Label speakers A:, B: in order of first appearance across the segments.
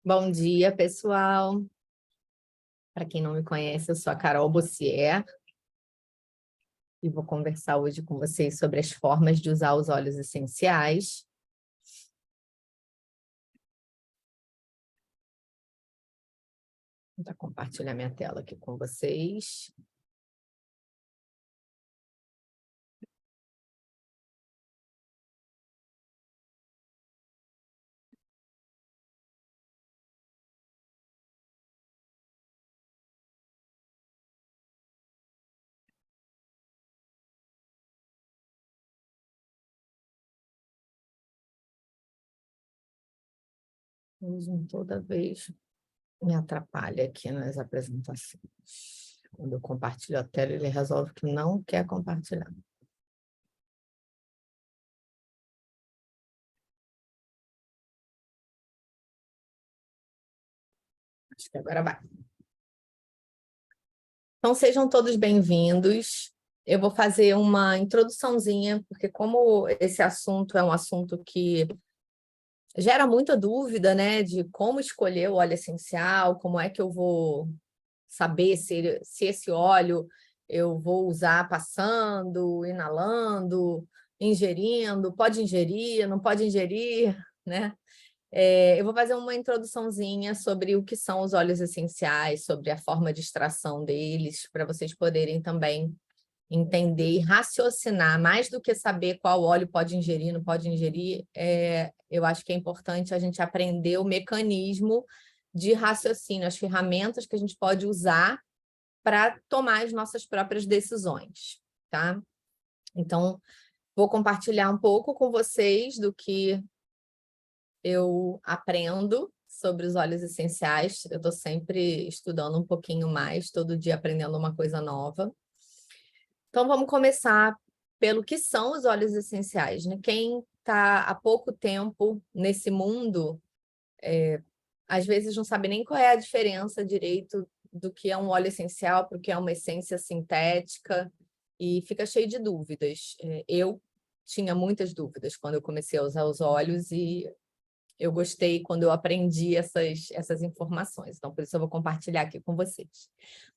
A: Bom dia, pessoal. Para quem não me conhece, eu sou a Carol Bossier e vou conversar hoje com vocês sobre as formas de usar os óleos essenciais. Vou compartilhar minha tela aqui com vocês. O Zoom toda vez me atrapalha aqui nas apresentações. Quando eu compartilho a tela, ele resolve que não quer compartilhar. Acho que agora vai. Então, sejam todos bem-vindos. Eu vou fazer uma introduçãozinha, porque como esse assunto é um assunto que gera muita dúvida, né, de como escolher o óleo essencial, como é que eu vou saber se esse óleo eu vou usar passando, inalando, ingerindo, pode ingerir, não pode ingerir, né? Eu vou fazer uma introduçãozinha sobre o que são os óleos essenciais, sobre a forma de extração deles, para vocês poderem também entender e raciocinar, mais do que saber qual óleo pode ingerir, não pode ingerir, eu acho que é importante a gente aprender o mecanismo de raciocínio, as ferramentas que a gente pode usar para tomar as nossas próprias decisões, tá? Então, vou compartilhar um pouco com vocês do que eu aprendo sobre os óleos essenciais. Eu estou sempre estudando um pouquinho mais, todo dia aprendendo uma coisa nova. Então, vamos começar pelo que são os óleos essenciais, né? Quem está há pouco tempo nesse mundo, às vezes não sabe nem qual é a diferença direito do que é um óleo essencial para o que é uma essência sintética e fica cheio de dúvidas. Eu tinha muitas dúvidas quando eu comecei a usar os óleos e eu gostei quando eu aprendi essas informações. Então, por isso eu vou compartilhar aqui com vocês.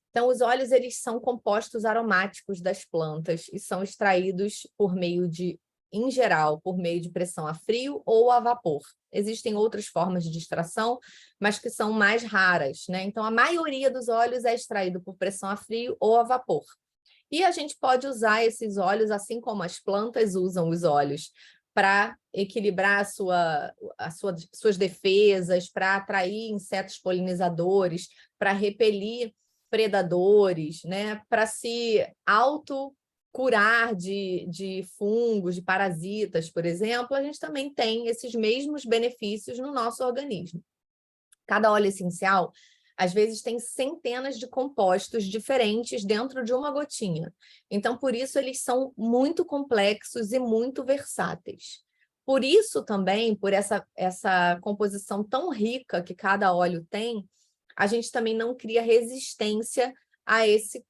A: Então, os óleos, eles são compostos aromáticos das plantas e são extraídos por meio de, em geral, por meio de pressão a frio ou a vapor. Existem outras formas de extração, mas que são mais raras, né? Então, a maioria dos óleos é extraído por pressão a frio ou a vapor. E a gente pode usar esses óleos, assim como as plantas usam os óleos, para equilibrar suas defesas, para atrair insetos polinizadores, para repelir predadores, né? Para se autocurar de fungos, de parasitas, por exemplo, a gente também tem esses mesmos benefícios no nosso organismo. Cada óleo essencial, às vezes, tem centenas de compostos diferentes dentro de uma gotinha. Então, por isso, eles são muito complexos e muito versáteis. Por isso também, por essa composição tão rica que cada óleo tem, a gente também não cria resistência a esse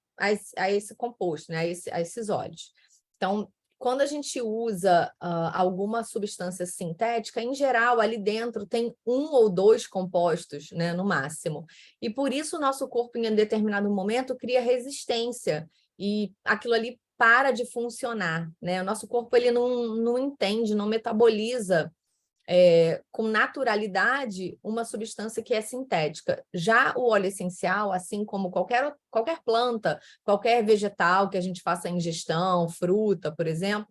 A: composto, né? a esses óleos. Então, quando a gente usa alguma substância sintética, em geral, ali dentro tem 1 ou 2 compostos, né, no máximo. E por isso o nosso corpo, em determinado momento, cria resistência e aquilo ali para de funcionar, né? O nosso corpo ele não entende, não metaboliza com naturalidade uma substância que é sintética. Já o óleo essencial, assim como qualquer planta, qualquer vegetal que a gente faça ingestão, fruta, por exemplo,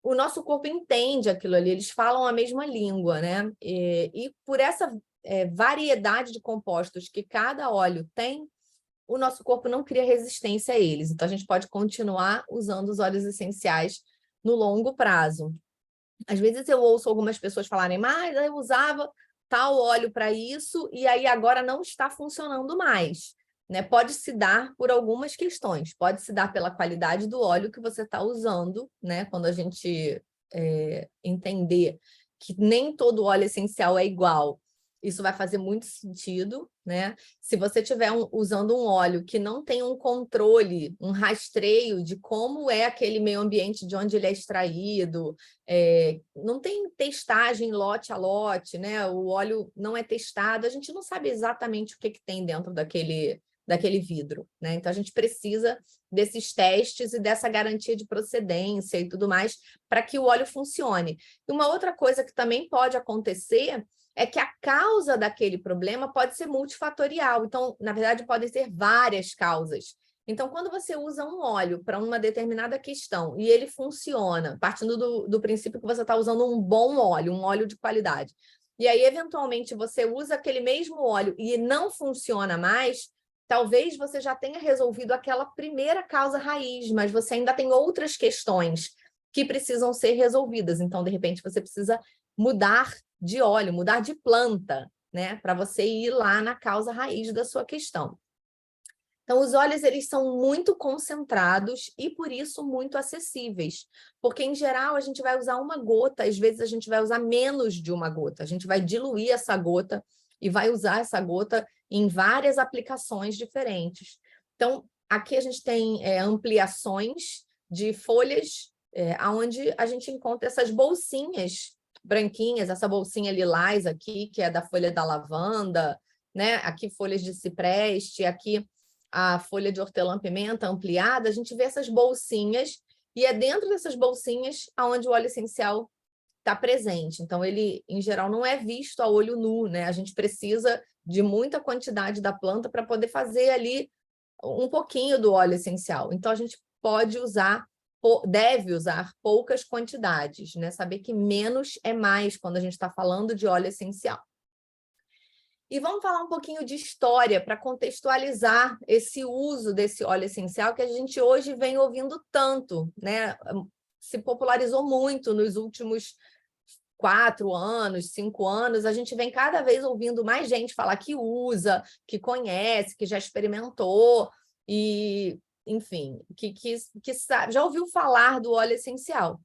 A: o nosso corpo entende aquilo ali, eles falam a mesma língua, né? E por essa variedade de compostos que cada óleo tem, o nosso corpo não cria resistência a eles. Então, a gente pode continuar usando os óleos essenciais no longo prazo. Às vezes eu ouço algumas pessoas falarem, mas eu usava tal óleo para isso e aí agora não está funcionando mais. Né? Pode se dar por algumas questões, pode se dar pela qualidade do óleo que você está usando, né? Quando a gente entender que nem todo óleo essencial é igual, isso vai fazer muito sentido, né? Se você estiver usando um óleo que não tem um controle, um rastreio de como é aquele meio ambiente de onde ele é extraído, não tem testagem lote a lote, né? O óleo não é testado, a gente não sabe exatamente o que tem dentro daquele vidro, né? Então, a gente precisa desses testes e dessa garantia de procedência e tudo mais para que o óleo funcione. E uma outra coisa que também pode acontecer é que a causa daquele problema pode ser multifatorial. Então, na verdade, podem ser várias causas. Então, quando você usa um óleo para uma determinada questão e ele funciona, partindo do princípio que você está usando um bom óleo, um óleo de qualidade, e aí, eventualmente, você usa aquele mesmo óleo e não funciona mais, talvez você já tenha resolvido aquela primeira causa raiz, mas você ainda tem outras questões que precisam ser resolvidas. Então, de repente, você precisa mudar de óleo, mudar de planta, né? Para você ir lá na causa raiz da sua questão. Então, os óleos, eles são muito concentrados e, por isso, muito acessíveis. Porque, em geral, a gente vai usar uma gota, às vezes a gente vai usar menos de uma gota. A gente vai diluir essa gota e vai usar essa gota em várias aplicações diferentes. Então, aqui a gente tem ampliações de folhas, onde a gente encontra essas bolsinhas branquinhas, essa bolsinha lilás aqui, que é da folha da lavanda, né? Aqui folhas de cipreste, aqui a folha de hortelã-pimenta ampliada, a gente vê essas bolsinhas, e é dentro dessas bolsinhas onde o óleo essencial está presente. Então, ele, em geral, não é visto a olho nu, né? A gente precisa de muita quantidade da planta para poder fazer ali um pouquinho do óleo essencial. Então, a gente pode usar, deve usar poucas quantidades, né? Saber que menos é mais quando a gente está falando de óleo essencial. E vamos falar um pouquinho de história para contextualizar esse uso desse óleo essencial que a gente hoje vem ouvindo tanto, né? Se popularizou muito nos últimos 4 anos, 5 anos, a gente vem cada vez ouvindo mais gente falar que usa, que conhece, que já experimentou e, enfim, que sabe, já ouviu falar do óleo essencial.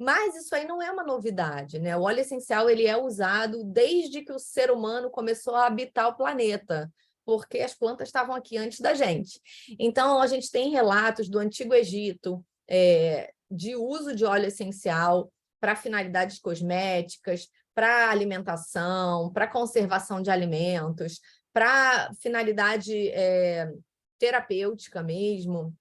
A: Mas isso aí não é uma novidade, né? O óleo essencial, ele é usado desde que o ser humano começou a habitar o planeta, porque as plantas estavam aqui antes da gente. Então, a gente tem relatos do Antigo Egito de uso de óleo essencial para finalidades cosméticas, para alimentação, para conservação de alimentos, para finalidade terapêutica mesmo.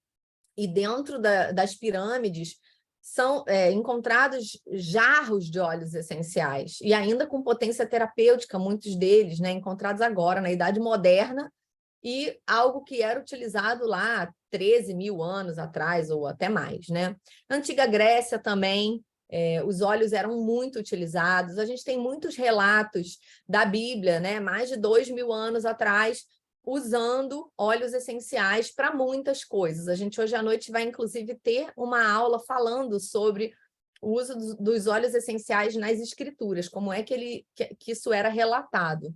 A: E dentro das pirâmides são encontrados jarros de óleos essenciais, e ainda com potência terapêutica, muitos deles, né, encontrados agora, na Idade Moderna, e algo que era utilizado lá 13 mil anos atrás, ou até mais, né? Na Antiga Grécia também, os óleos eram muito utilizados. A gente tem muitos relatos da Bíblia, né? Mais de 2.000 anos atrás, usando óleos essenciais para muitas coisas. A gente hoje à noite vai, inclusive, ter uma aula falando sobre o uso dos óleos essenciais nas escrituras, como é que isso era relatado.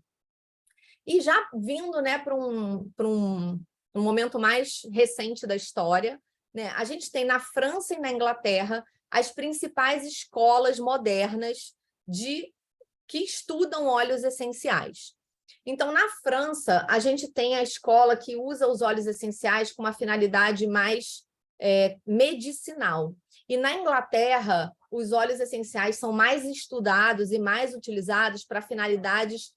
A: E já vindo, né, para um momento mais recente da história, né, a gente tem na França e na Inglaterra as principais escolas modernas que estudam óleos essenciais. Então, na França, a gente tem a escola que usa os óleos essenciais com uma finalidade mais medicinal. E na Inglaterra, os óleos essenciais são mais estudados e mais utilizados para finalidades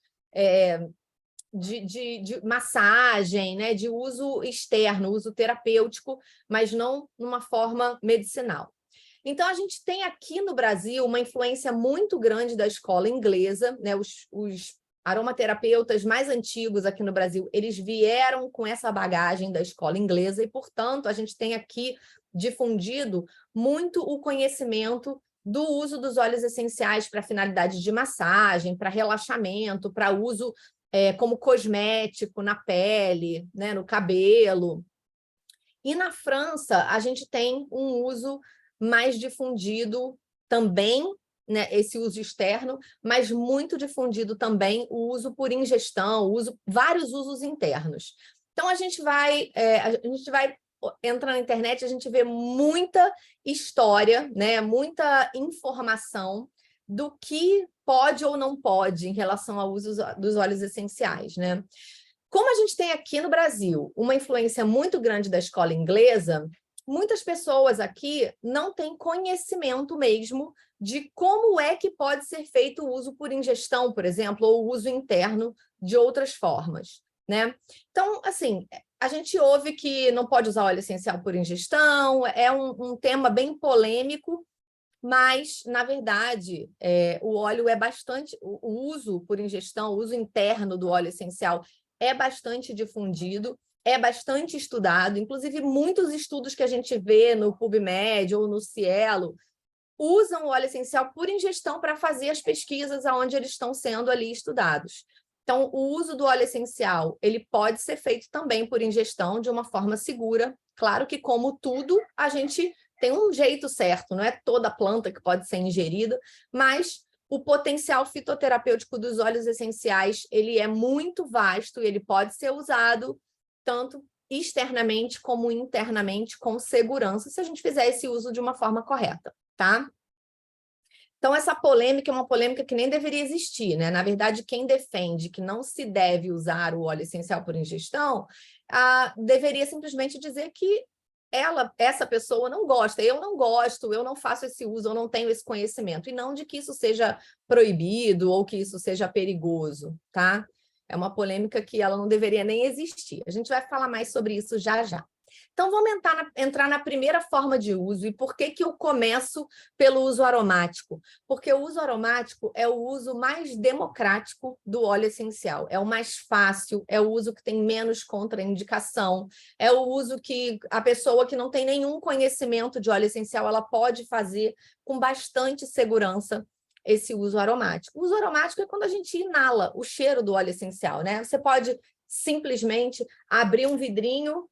A: de massagem, né, de uso externo, uso terapêutico, mas não numa forma medicinal. Então, a gente tem aqui no Brasil uma influência muito grande da escola inglesa, né? Os aromaterapeutas mais antigos aqui no Brasil, eles vieram com essa bagagem da escola inglesa e, portanto, a gente tem aqui difundido muito o conhecimento do uso dos óleos essenciais para finalidades de massagem, para relaxamento, para uso como cosmético na pele, né, no cabelo. E na França, a gente tem um uso mais difundido também, né, esse uso externo, mas muito difundido também o uso por ingestão, vários usos internos. Então, a gente vai entrar na internet, a gente vê muita história, né, muita informação do que pode ou não pode em relação ao uso dos óleos essenciais, né? Como a gente tem aqui no Brasil uma influência muito grande da escola inglesa, muitas pessoas aqui não têm conhecimento mesmo de como é que pode ser feito o uso por ingestão, por exemplo, ou o uso interno de outras formas, né? Então, assim, a gente ouve que não pode usar óleo essencial por ingestão, é um tema bem polêmico, mas, na verdade, o óleo é bastante... O uso por ingestão, o uso interno do óleo essencial é bastante difundido, é bastante estudado, inclusive muitos estudos que a gente vê no PubMed ou no Cielo usam o óleo essencial por ingestão para fazer as pesquisas aonde eles estão sendo ali estudados. Então, o uso do óleo essencial, ele pode ser feito também por ingestão de uma forma segura. Claro que, como tudo, a gente tem um jeito certo, não é toda planta que pode ser ingerida, mas o potencial fitoterapêutico dos óleos essenciais, ele é muito vasto e ele pode ser usado tanto externamente como internamente com segurança, se a gente fizer esse uso de uma forma correta, tá? Então, essa polêmica é uma polêmica que nem deveria existir, né? Na verdade, quem defende que não se deve usar o óleo essencial por ingestão, deveria simplesmente dizer que essa pessoa não gosta, eu não gosto, eu não faço esse uso, eu não tenho esse conhecimento, e não de que isso seja proibido ou que isso seja perigoso, tá? É uma polêmica que ela não deveria nem existir. A gente vai falar mais sobre isso já já. Então, vamos entrar na primeira forma de uso. E por que eu começo pelo uso aromático? Porque o uso aromático é o uso mais democrático do óleo essencial. É o mais fácil, é o uso que tem menos contraindicação, é o uso que a pessoa que não tem nenhum conhecimento de óleo essencial, ela pode fazer com bastante segurança esse uso aromático. O uso aromático é quando a gente inala o cheiro do óleo essencial, né? Você pode simplesmente abrir um vidrinho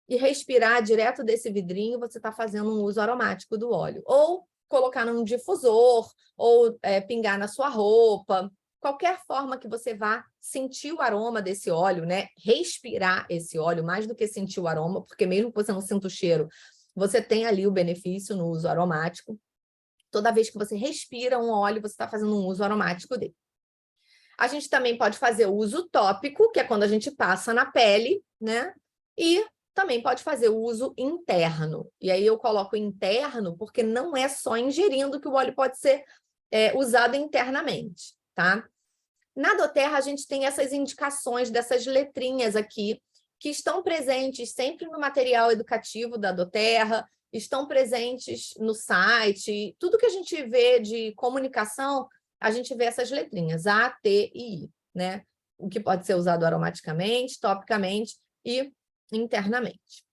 A: e respirar direto desse vidrinho, você está fazendo um uso aromático do óleo. Ou colocar num difusor, ou pingar na sua roupa. Qualquer forma que você vá sentir o aroma desse óleo, né? Respirar esse óleo, mais do que sentir o aroma, porque mesmo que você não sinta o cheiro, você tem ali o benefício no uso aromático. Toda vez que você respira um óleo, você está fazendo um uso aromático dele. A gente também pode fazer o uso tópico, que é quando a gente passa na pele, né? E também pode fazer o uso interno. E aí eu coloco interno porque não é só ingerindo que o óleo pode ser usado internamente, tá? Na doTERRA, a gente tem essas indicações dessas letrinhas aqui, que estão presentes sempre no material educativo da doTERRA, estão presentes no site, tudo que a gente vê de comunicação, a gente vê essas letrinhas, A, T e I, né? O que pode ser usado aromaticamente, topicamente e internamente.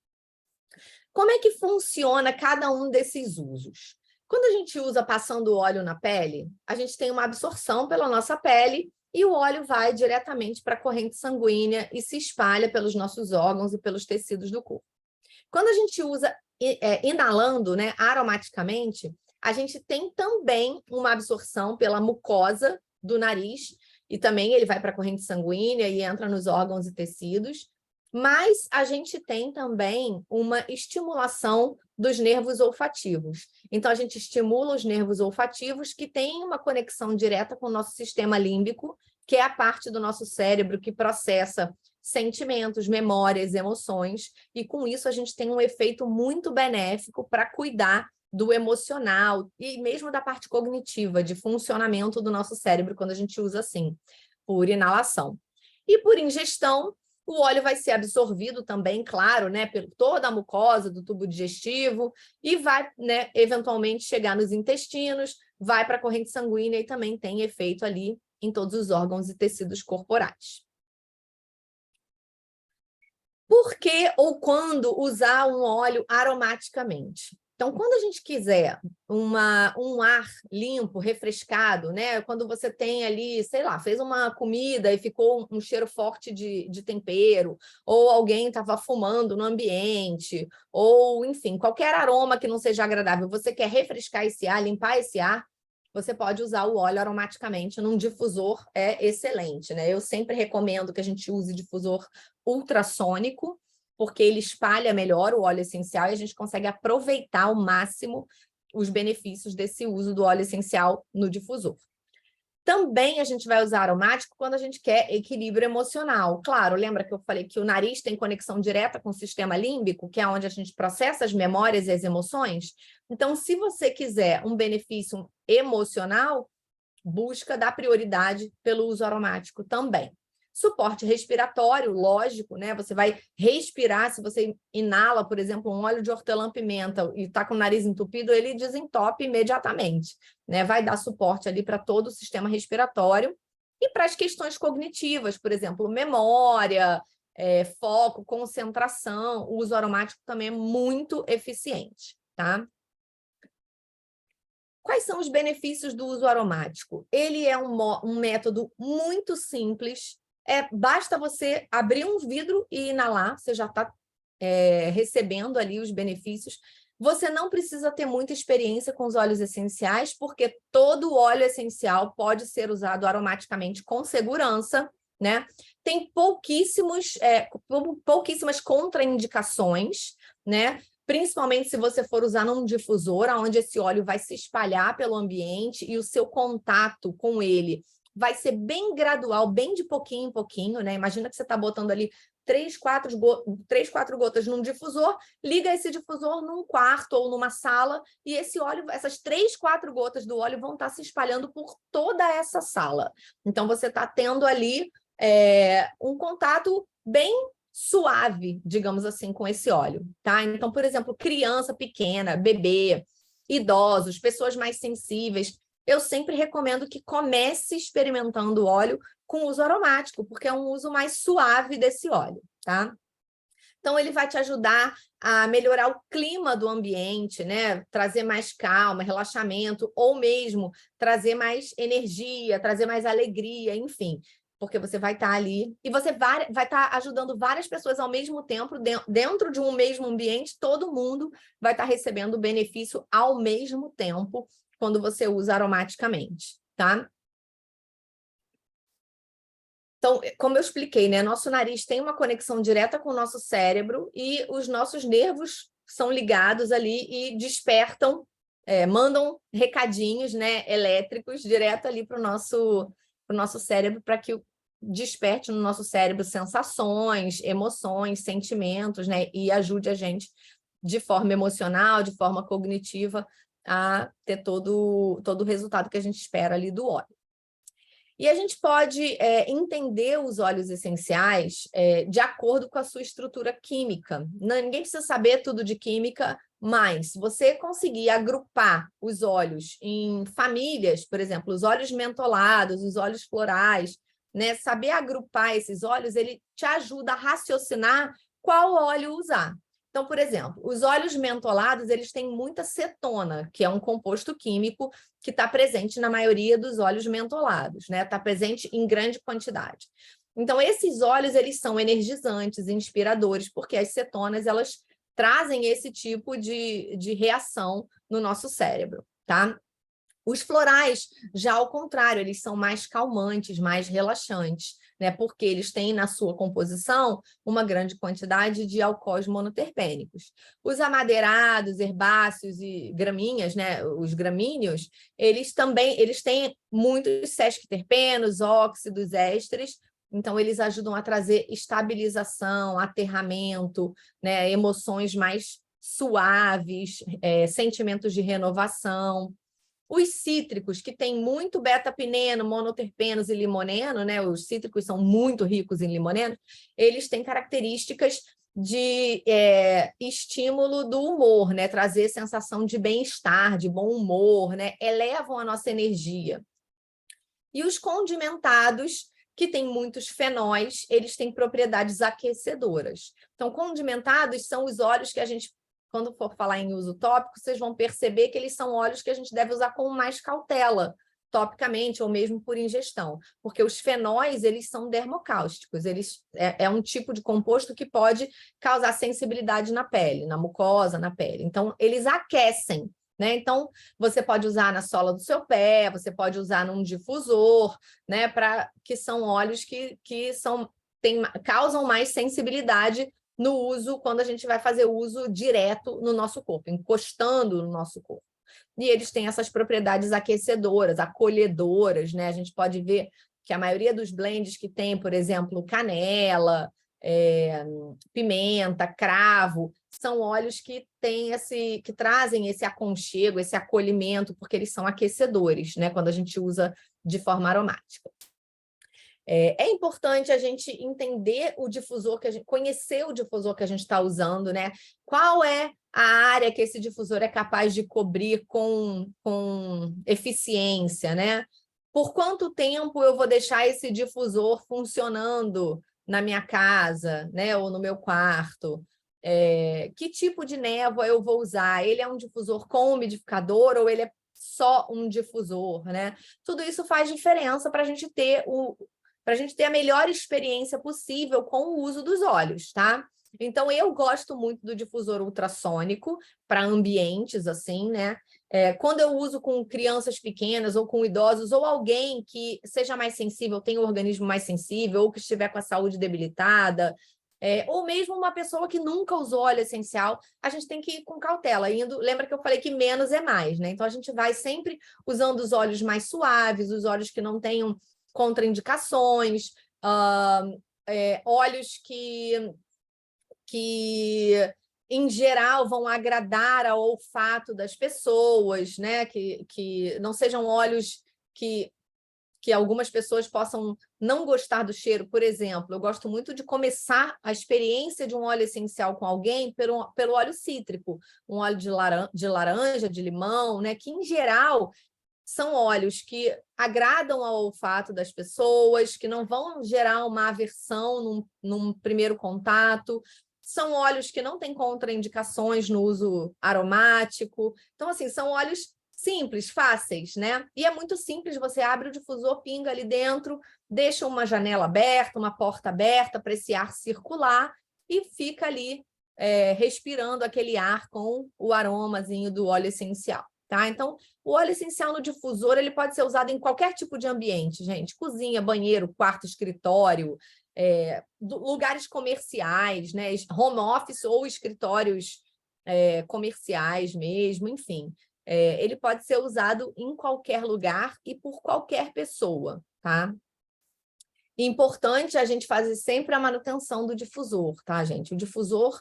A: Como é que funciona cada um desses usos? Quando a gente usa passando óleo na pele, a gente tem uma absorção pela nossa pele e o óleo vai diretamente para a corrente sanguínea e se espalha pelos nossos órgãos e pelos tecidos do corpo. Quando a gente usa inalando, né, aromaticamente, a gente tem também uma absorção pela mucosa do nariz e também ele vai para a corrente sanguínea e entra nos órgãos e tecidos, mas a gente tem também uma estimulação dos nervos olfativos. Então, a gente estimula os nervos olfativos que têm uma conexão direta com o nosso sistema límbico, que é a parte do nosso cérebro que processa sentimentos, memórias, emoções, e com isso a gente tem um efeito muito benéfico para cuidar do emocional e mesmo da parte cognitiva, de funcionamento do nosso cérebro, quando a gente usa assim, por inalação. E por ingestão, o óleo vai ser absorvido também, claro, né, por toda a mucosa do tubo digestivo e vai, né, eventualmente chegar nos intestinos, vai para a corrente sanguínea e também tem efeito ali em todos os órgãos e tecidos corporais. Por que ou quando usar um óleo aromaticamente? Então, quando a gente quiser um ar limpo, refrescado, né? Quando você tem ali, sei lá, fez uma comida e ficou um cheiro forte de tempero, ou alguém estava fumando no ambiente, ou, enfim, qualquer aroma que não seja agradável, você quer refrescar esse ar, limpar esse ar, você pode usar o óleo aromaticamente num difusor, é excelente, né? Eu sempre recomendo que a gente use difusor ultrassônico, porque ele espalha melhor o óleo essencial e a gente consegue aproveitar ao máximo os benefícios desse uso do óleo essencial no difusor. Também a gente vai usar aromático quando a gente quer equilíbrio emocional. Claro, lembra que eu falei que o nariz tem conexão direta com o sistema límbico, que é onde a gente processa as memórias e as emoções? Então, se você quiser um benefício emocional, busca dar prioridade pelo uso aromático também. Suporte respiratório, lógico, né? Você vai respirar, se você inala, por exemplo, um óleo de hortelã-pimenta e está com o nariz entupido, ele desentope imediatamente, né? Vai dar suporte ali para todo o sistema respiratório e para as questões cognitivas, por exemplo, memória, foco, concentração. O uso aromático também é muito eficiente, tá? Quais são os benefícios do uso aromático? Ele é um método muito simples. Basta você abrir um vidro e inalar, você já está recebendo ali os benefícios. Você não precisa ter muita experiência com os óleos essenciais, porque todo óleo essencial pode ser usado aromaticamente com segurança, né? Tem pouquíssimas contraindicações, né? Principalmente se você for usar num difusor, onde esse óleo vai se espalhar pelo ambiente e o seu contato com ele vai ser bem gradual, bem de pouquinho em pouquinho, né? Imagina que você está botando ali 3, 4 gotas num difusor, liga esse difusor num quarto ou numa sala e esse óleo, essas 3, 4 gotas do óleo vão estar se espalhando por toda essa sala. Então, você está tendo ali um contato bem suave, digamos assim, com esse óleo, tá? Então, por exemplo, criança pequena, bebê, idosos, pessoas mais sensíveis, eu sempre recomendo que comece experimentando o óleo com uso aromático, porque é um uso mais suave desse óleo, tá? Então, ele vai te ajudar a melhorar o clima do ambiente, né? Trazer mais calma, relaxamento, ou mesmo trazer mais energia, trazer mais alegria, enfim. Porque você vai estar ali e você vai estar ajudando várias pessoas ao mesmo tempo, dentro de um mesmo ambiente, todo mundo vai estar recebendo benefício ao mesmo tempo quando você usa aromaticamente, tá? Então, como eu expliquei, né? Nosso nariz tem uma conexão direta com o nosso cérebro e os nossos nervos são ligados ali e despertam, mandam recadinhos, né, elétricos direto ali para o nosso cérebro, para que desperte no nosso cérebro sensações, emoções, sentimentos, né, e ajude a gente de forma emocional, de forma cognitiva, a ter todo o resultado que a gente espera ali do óleo. E a gente pode entender os óleos essenciais de acordo com a sua estrutura química. Ninguém precisa saber tudo de química, mas se você conseguir agrupar os óleos em famílias, por exemplo, os óleos mentolados, os óleos florais, né? Saber agrupar esses óleos, ele te ajuda a raciocinar qual óleo usar. Então, por exemplo, os óleos mentolados, eles têm muita cetona, que é um composto químico que está presente na maioria dos óleos mentolados, né? Está presente em grande quantidade. Então, esses óleos, eles são energizantes, inspiradores, porque as cetonas, elas trazem esse tipo de reação no nosso cérebro, tá? Os florais, já ao contrário, eles são mais calmantes, mais relaxantes, né? Porque eles têm na sua composição uma grande quantidade de alcoóis monoterpênicos. Os amadeirados, herbáceos e graminhas, né? Os gramíneos, eles têm muitos sesquiterpenos, óxidos, ésteres, então eles ajudam a trazer estabilização, aterramento, né? Emoções mais suaves, sentimentos de renovação. Os cítricos, que têm muito beta-pineno, monoterpenos e limoneno, né? Os cítricos são muito ricos em limoneno, eles têm características de estímulo do humor, né? Trazer sensação de bem-estar, de bom humor, né? Elevam a nossa energia. E os condimentados, que têm muitos fenóis, eles têm propriedades aquecedoras. Então, condimentados são os óleos que a gente, quando for falar em uso tópico, vocês vão perceber que eles são óleos que a gente deve usar com mais cautela, topicamente ou mesmo por ingestão, porque os fenóis, eles são dermocáusticos, é um tipo de composto que pode causar sensibilidade na pele, na mucosa, na pele. Então, eles aquecem, né? Então, você pode usar na sola do seu pé, você pode usar num difusor, né? Que são óleos que causam mais sensibilidade no uso, quando a gente vai fazer uso direto no nosso corpo, encostando no nosso corpo. E eles têm essas propriedades aquecedoras, acolhedoras, né? A gente pode ver que a maioria dos blends que tem, por exemplo, canela, pimenta, cravo, são óleos que que trazem esse aconchego, esse acolhimento, porque eles são aquecedores, né? Quando a gente usa de forma aromática. É importante a gente entender o difusor, conhecer o difusor que a gente está usando, né? Qual é a área que esse difusor é capaz de cobrir com eficiência, né? Por quanto tempo eu vou deixar esse difusor funcionando na minha casa, né? Ou no meu quarto? Que tipo de névoa eu vou usar? Ele é um difusor com umidificador ou ele é só um difusor, né? Tudo isso faz diferença para a gente ter a melhor experiência possível com o uso dos óleos, tá? Então, eu gosto muito do difusor ultrassônico para ambientes, assim, né? Quando eu uso com crianças pequenas ou com idosos, ou alguém que seja mais sensível, tenha o organismo mais sensível, ou que estiver com a saúde debilitada, ou mesmo uma pessoa que nunca usou óleo essencial, a gente tem que ir com cautela. Lembra que eu falei que menos é mais, né? Então, a gente vai sempre usando os óleos mais suaves, os óleos que não tenham contraindicações, óleos que em geral vão agradar ao olfato das pessoas, né? Que não sejam óleos que algumas pessoas possam não gostar do cheiro. Por exemplo, eu gosto muito de começar a experiência de um óleo essencial com alguém pelo óleo cítrico, um óleo de laranja, de limão, né? Que em geral são óleos que agradam ao olfato das pessoas, que não vão gerar uma aversão num primeiro contato. São óleos que não têm contraindicações no uso aromático. Então, assim, são óleos simples, fáceis, né? E é muito simples, você abre o difusor, pinga ali dentro, deixa uma janela aberta, uma porta aberta para esse ar circular e fica ali respirando aquele ar com o aromazinho do óleo essencial. Tá? Então, o óleo essencial no difusor ele pode ser usado em qualquer tipo de ambiente, gente. Cozinha, banheiro, quarto, escritório, lugares comerciais, né? Home office ou escritórios comerciais mesmo, enfim. Ele pode ser usado em qualquer lugar e por qualquer pessoa, tá? Importante a gente fazer sempre a manutenção do difusor, tá, gente? O difusor,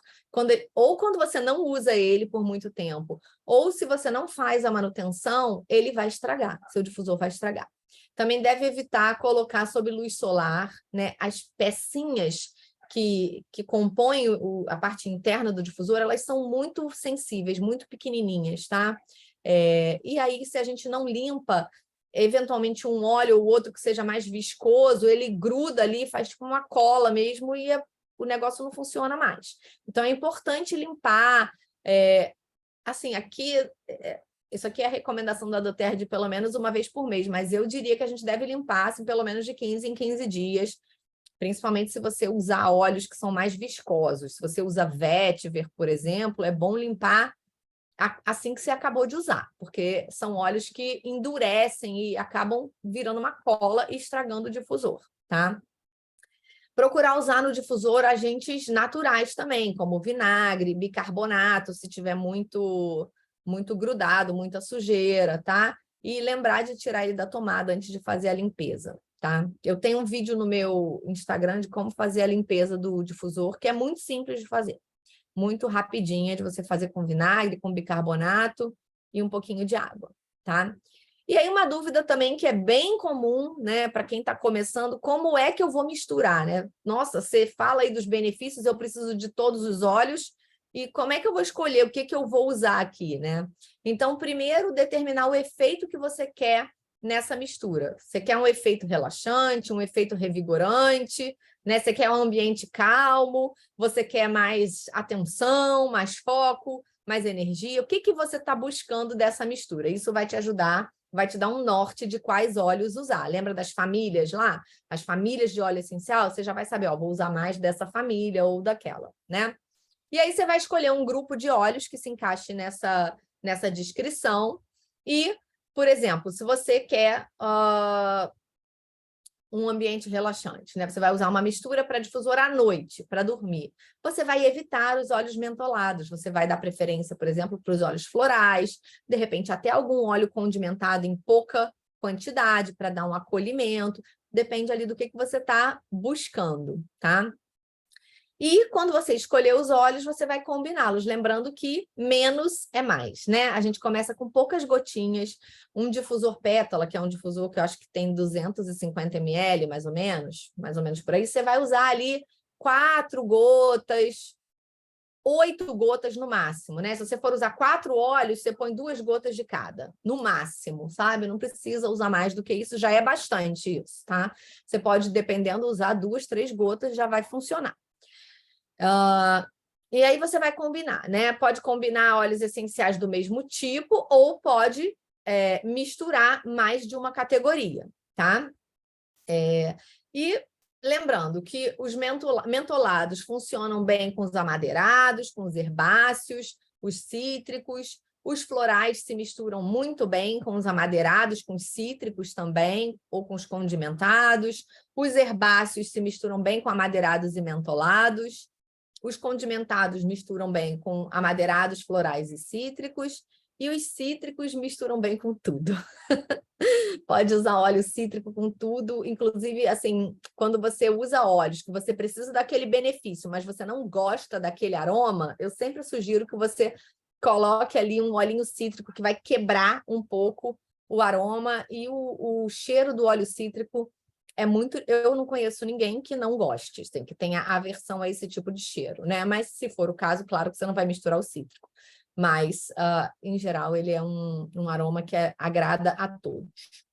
A: ou quando você não usa ele por muito tempo, ou se você não faz a manutenção, ele vai estragar, seu difusor vai estragar. Também deve evitar colocar sob luz solar, né? As pecinhas que compõem a parte interna do difusor, elas são muito sensíveis, muito pequenininhas, tá? E aí, se a gente não limpa eventualmente um óleo ou outro que seja mais viscoso, ele gruda ali, faz tipo uma cola mesmo e o negócio não funciona mais. Então, é importante limpar. Assim, isso aqui é a recomendação da doTERRA de pelo menos uma vez por mês, mas eu diria que a gente deve limpar assim, pelo menos de 15 em 15 dias, principalmente se você usar óleos que são mais viscosos. Se você usa vetiver, por exemplo, é bom limpar assim que você acabou de usar, porque são óleos que endurecem e acabam virando uma cola e estragando o difusor, tá? Procurar usar no difusor agentes naturais também, como vinagre, bicarbonato, se tiver muito grudado, muita sujeira, tá? E lembrar de tirar ele da tomada antes de fazer a limpeza, tá? Eu tenho um vídeo no meu Instagram de como fazer a limpeza do difusor, que é muito simples de fazer. Muito rapidinha de você fazer com vinagre, com bicarbonato e um pouquinho de água, tá? E aí uma dúvida também que é bem comum, né, para quem está começando, como é que eu vou misturar, né? Nossa, você fala aí dos benefícios, eu preciso de todos os óleos, e como é que eu vou escolher o que eu vou usar aqui, né? Então, primeiro, determinar o efeito que você quer nessa mistura. Você quer um efeito relaxante, um efeito revigorante, né? Você quer um ambiente calmo, você quer mais atenção, mais foco, mais energia. O que você está buscando dessa mistura? Isso vai te ajudar, vai te dar um norte de quais óleos usar. Lembra das famílias lá? As famílias de óleo essencial, você já vai saber, ó, vou usar mais dessa família ou daquela, né? E aí você vai escolher um grupo de óleos que se encaixe nessa descrição e, por exemplo, se você quer um ambiente relaxante, né? Você vai usar uma mistura para difusor à noite, para dormir. Você vai evitar os óleos mentolados, você vai dar preferência, por exemplo, para os óleos florais, de repente até algum óleo condimentado em pouca quantidade para dar um acolhimento, depende ali do que você está buscando, tá? E quando você escolher os óleos, você vai combiná-los, lembrando que menos é mais, né? A gente começa com poucas gotinhas, um difusor pétala, que é um difusor que eu acho que tem 250 ml, mais ou menos por aí, você vai usar ali 4 gotas, 8 gotas no máximo, né? Se você for usar 4 óleos, você põe 2 gotas de cada, no máximo, sabe? Não precisa usar mais do que isso, já é bastante isso, tá? Você pode, dependendo, usar 2, 3 gotas, já vai funcionar. E aí você vai combinar, né? Pode combinar óleos essenciais do mesmo tipo ou pode misturar mais de uma categoria, tá? E lembrando que os mentolados funcionam bem com os amadeirados, com os herbáceos, os cítricos, os florais se misturam muito bem com os amadeirados, com os cítricos também, ou com os condimentados. Os herbáceos se misturam bem com amadeirados e mentolados. Os condimentados misturam bem com amadeirados, florais e cítricos, e os cítricos misturam bem com tudo. Pode usar óleo cítrico com tudo, inclusive, assim, quando você usa óleos, que você precisa daquele benefício, mas você não gosta daquele aroma, eu sempre sugiro que você coloque ali um olhinho cítrico que vai quebrar um pouco o aroma e o cheiro do óleo cítrico é muito... Eu não conheço ninguém que não goste, tem que tenha aversão a esse tipo de cheiro, né? Mas se for o caso, claro que você não vai misturar o cítrico. Mas, em geral, ele é um aroma que agrada a todos.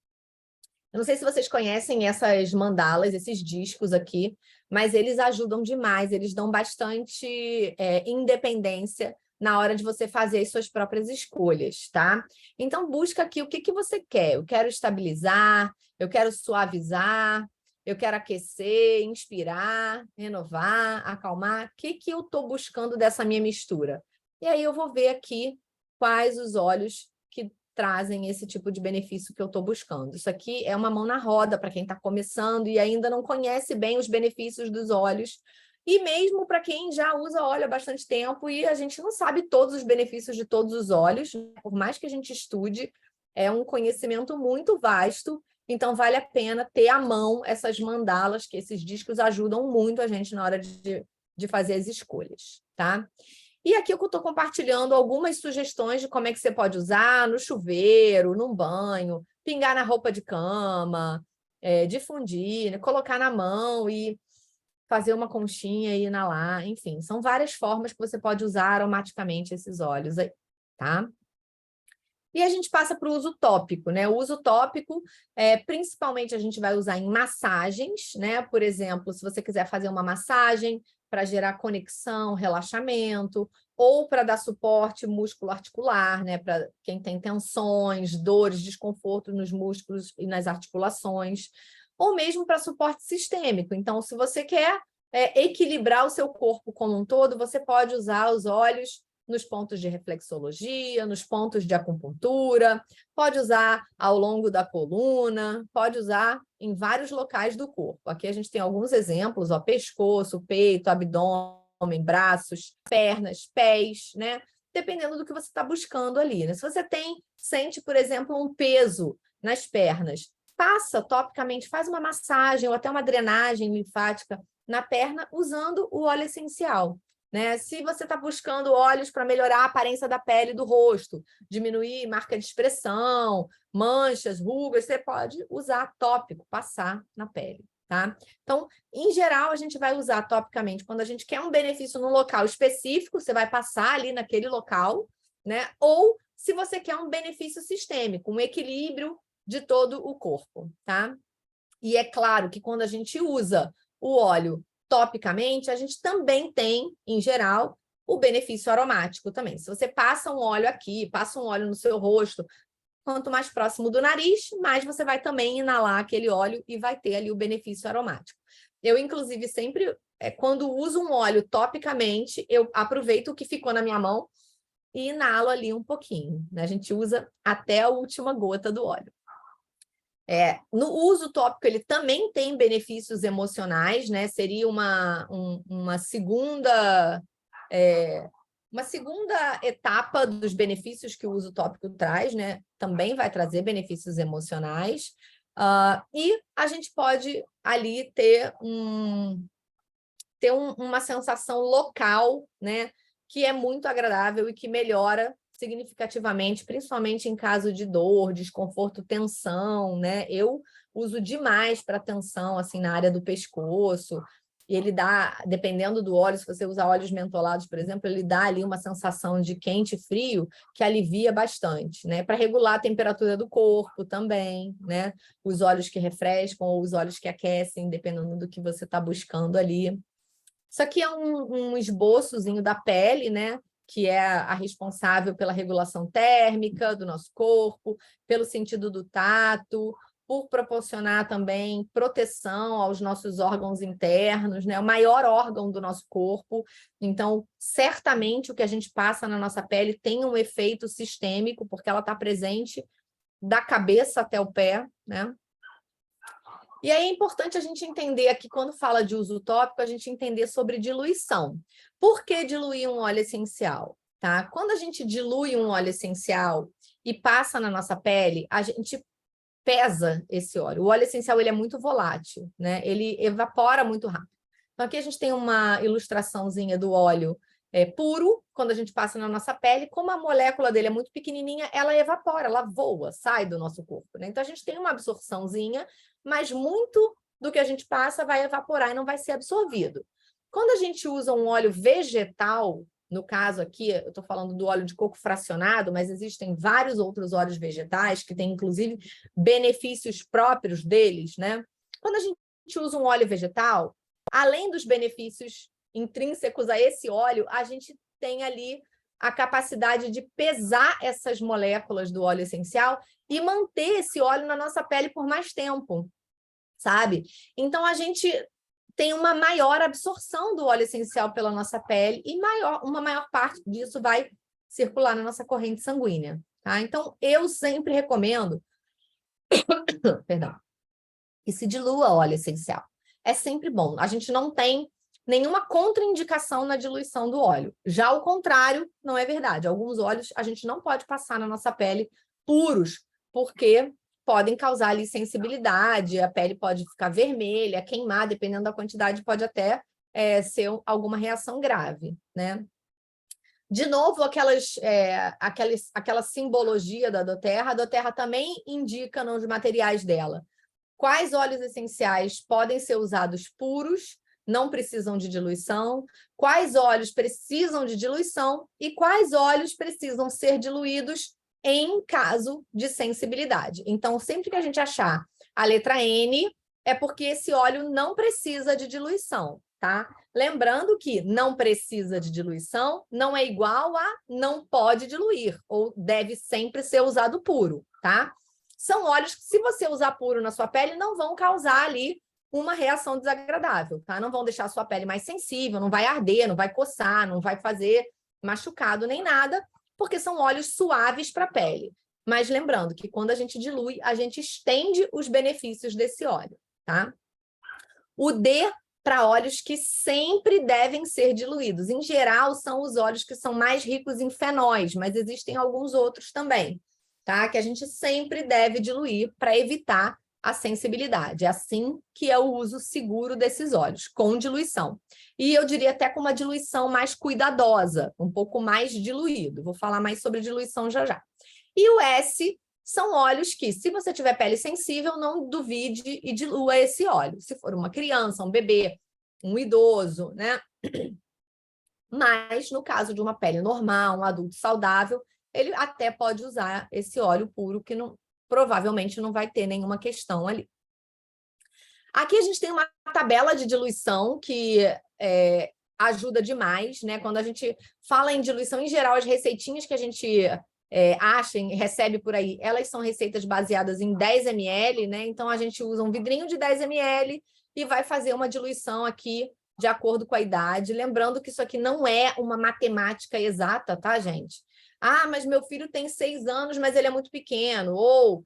A: Eu não sei se vocês conhecem essas mandalas, esses discos aqui, mas eles ajudam demais, eles dão bastante independência na hora de você fazer as suas próprias escolhas, tá? Então, busca aqui o que você quer. Eu quero estabilizar, eu quero suavizar, eu quero aquecer, inspirar, renovar, acalmar. O que eu estou buscando dessa minha mistura? E aí eu vou ver aqui quais os óleos que trazem esse tipo de benefício que eu estou buscando. Isso aqui é uma mão na roda para quem está começando e ainda não conhece bem os benefícios dos óleos. E mesmo para quem já usa óleo há bastante tempo e a gente não sabe todos os benefícios de todos os óleos, por mais que a gente estude, é um conhecimento muito vasto, então vale a pena ter à mão essas mandalas, que esses discos ajudam muito a gente na hora de fazer as escolhas, tá? E aqui eu estou compartilhando algumas sugestões de como é que você pode usar no chuveiro, num banho, pingar na roupa de cama, difundir, né? Colocar na mão e fazer uma conchinha e inalar, enfim. São várias formas que você pode usar aromaticamente esses óleos aí, tá? E a gente passa para o uso tópico, né? O uso tópico, principalmente, a gente vai usar em massagens, né? Por exemplo, se você quiser fazer uma massagem para gerar conexão, relaxamento, ou para dar suporte músculo-articular, né? Para quem tem tensões, dores, desconforto nos músculos e nas articulações, ou mesmo para suporte sistêmico. Então, se você quer equilibrar o seu corpo como um todo, você pode usar os óleos nos pontos de reflexologia, nos pontos de acupuntura, pode usar ao longo da coluna, pode usar em vários locais do corpo. Aqui a gente tem alguns exemplos, ó, pescoço, peito, abdômen, braços, pernas, pés, né? Dependendo do que você está buscando ali, né? Se você sente, por exemplo, um peso nas pernas, passa topicamente, faz uma massagem ou até uma drenagem linfática na perna usando o óleo essencial. Né? Se você está buscando óleos para melhorar a aparência da pele do rosto, diminuir marca de expressão, manchas, rugas, você pode usar tópico, passar na pele. Tá? Então, em geral, a gente vai usar topicamente quando a gente quer um benefício num local específico, você vai passar ali naquele local, né? Ou se você quer um benefício sistêmico, um equilíbrio de todo o corpo. Tá? E é claro que quando a gente usa o óleo topicamente, a gente também tem, em geral, o benefício aromático também. Se você passa um óleo aqui, passa um óleo no seu rosto, quanto mais próximo do nariz, mais você vai também inalar aquele óleo e vai ter ali o benefício aromático. Eu, inclusive, sempre, quando uso um óleo topicamente, eu aproveito o que ficou na minha mão e inalo ali um pouquinho, né? A gente usa até a última gota do óleo. No uso tópico, ele também tem benefícios emocionais, né? Seria uma segunda etapa dos benefícios que o uso tópico traz, né? Também vai trazer benefícios emocionais. E a gente pode ali ter uma sensação local, né? Que é muito agradável e que melhora significativamente, principalmente em caso de dor, desconforto, tensão, né? Eu uso demais para tensão, assim, na área do pescoço. E ele dá, dependendo do óleo, se você usar óleos mentolados, por exemplo, ele dá ali uma sensação de quente e frio que alivia bastante, né? Para regular a temperatura do corpo também, né? Os óleos que refrescam ou os óleos que aquecem, dependendo do que você está buscando ali. Isso aqui é um esboçozinho da pele, né? Que é a responsável pela regulação térmica do nosso corpo, pelo sentido do tato, por proporcionar também proteção aos nossos órgãos internos, né? O maior órgão do nosso corpo. Então, certamente o que a gente passa na nossa pele tem um efeito sistêmico, porque ela está presente da cabeça até o pé, né? E aí é importante a gente entender aqui, quando fala de uso tópico, a gente entender sobre diluição. Por que diluir um óleo essencial? Tá? Quando a gente dilui um óleo essencial e passa na nossa pele, a gente pesa esse óleo. O óleo essencial ele é muito volátil, né? Ele evapora muito rápido. Então, aqui a gente tem uma ilustraçãozinha do óleo puro, quando a gente passa na nossa pele, como a molécula dele é muito pequenininha, ela evapora, ela voa, sai do nosso corpo, né? Então, a gente tem uma absorçãozinha, mas muito do que a gente passa vai evaporar e não vai ser absorvido. Quando a gente usa um óleo vegetal, no caso aqui, eu estou falando do óleo de coco fracionado, mas existem vários outros óleos vegetais que têm, inclusive, benefícios próprios deles, né? Quando a gente usa um óleo vegetal, além dos benefícios intrínsecos a esse óleo, a gente tem ali a capacidade de pesar essas moléculas do óleo essencial e manter esse óleo na nossa pele por mais tempo, sabe? Então, a gente tem uma maior absorção do óleo essencial pela nossa pele e uma maior parte disso vai circular na nossa corrente sanguínea, tá? Então, eu sempre recomendo, perdão, que se dilua óleo essencial. É sempre bom. A gente não tem nenhuma contraindicação na diluição do óleo. Já o contrário não é verdade. Alguns óleos a gente não pode passar na nossa pele puros, porque podem causar ali sensibilidade, a pele pode ficar vermelha, queimar, dependendo da quantidade, pode até ser alguma reação grave, né? De novo, aquela simbologia da doTERRA, a doTERRA também indica nos materiais dela quais óleos essenciais podem ser usados puros, não precisam de diluição, quais óleos precisam de diluição e quais óleos precisam ser diluídos em caso de sensibilidade. Então, sempre que a gente achar a letra N, é porque esse óleo não precisa de diluição, tá? Lembrando que não precisa de diluição não é igual a não pode diluir, ou deve sempre ser usado puro, tá? São óleos que, se você usar puro na sua pele, não vão causar ali uma reação desagradável, tá? Não vão deixar a sua pele mais sensível, não vai arder, não vai coçar, não vai fazer machucado nem nada, porque são óleos suaves para a pele. Mas lembrando que quando a gente dilui, a gente estende os benefícios desse óleo, tá? O D para óleos que sempre devem ser diluídos. Em geral, são os óleos que são mais ricos em fenóis, mas existem alguns outros também, tá? Que a gente sempre deve diluir para evitar a sensibilidade. É assim que é o uso seguro desses óleos, com diluição. E eu diria até com uma diluição mais cuidadosa, um pouco mais diluído. Vou falar mais sobre diluição já já. E o S são óleos que, se você tiver pele sensível, não duvide e dilua esse óleo. Se for uma criança, um bebê, um idoso, né? Mas, no caso de uma pele normal, um adulto saudável, ele até pode usar esse óleo puro, que provavelmente não vai ter nenhuma questão ali. Aqui a gente tem uma tabela de diluição que ajuda demais, né? Quando a gente fala em diluição, em geral, as receitinhas que a gente acha e recebe por aí, elas são receitas baseadas em 10 ml, né? Então, a gente usa um vidrinho de 10 ml e vai fazer uma diluição aqui de acordo com a idade. Lembrando que isso aqui não é uma matemática exata, tá, gente? Ah, mas meu filho tem 6 anos, mas ele é muito pequeno. Ou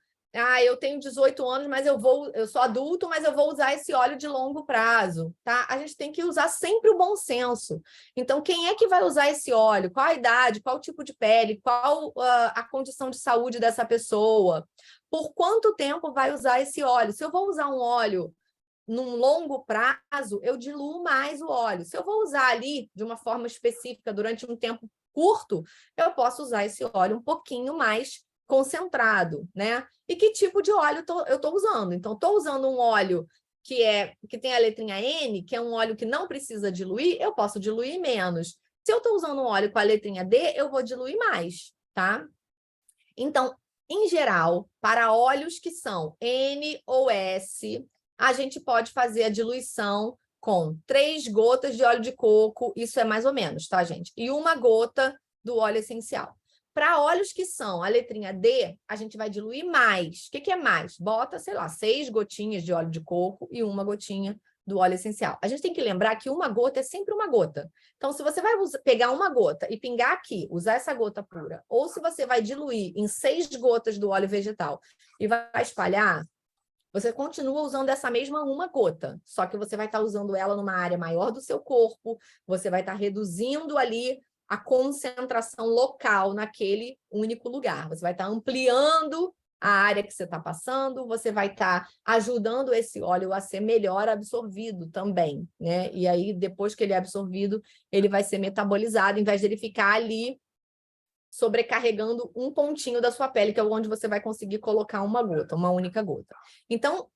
A: eu tenho 18 anos, mas eu sou adulto, mas eu vou usar esse óleo de longo prazo, tá? A gente tem que usar sempre o bom senso. Então, quem é que vai usar esse óleo? Qual a idade? Qual o tipo de pele? Qual a condição de saúde dessa pessoa? Por quanto tempo vai usar esse óleo? Se eu vou usar um óleo num longo prazo, eu diluo mais o óleo. Se eu vou usar ali de uma forma específica durante um tempo curto, eu posso usar esse óleo um pouquinho mais concentrado, né? E que tipo de óleo eu estou usando? Então, estou usando um óleo que tem a letrinha N, que é um óleo que não precisa diluir, eu posso diluir menos. Se eu estou usando um óleo com a letrinha D, eu vou diluir mais, tá? Então, em geral, para óleos que são N ou S, a gente pode fazer a diluição com 3 gotas de óleo de coco, isso é mais ou menos, tá, gente? E 1 gota do óleo essencial. Para óleos que são a letrinha D, a gente vai diluir mais. O que é mais? Bota, sei lá, 6 gotinhas de óleo de coco e 1 gotinha do óleo essencial. A gente tem que lembrar que 1 gota é sempre 1 gota. Então, se você vai pegar 1 gota e pingar aqui, usar essa gota pura, ou se você vai diluir em 6 gotas do óleo vegetal e vai espalhar, você continua usando essa mesma 1 gota, só que você vai estar usando ela numa área maior do seu corpo, você vai estar reduzindo ali a concentração local naquele único lugar. Você vai estar ampliando a área que você está passando, você vai estar ajudando esse óleo a ser melhor absorvido também, né? E aí, depois que ele é absorvido, ele vai ser metabolizado, em vez de ele ficar ali sobrecarregando um pontinho da sua pele, que é onde você vai conseguir colocar uma gota, uma única gota. Então,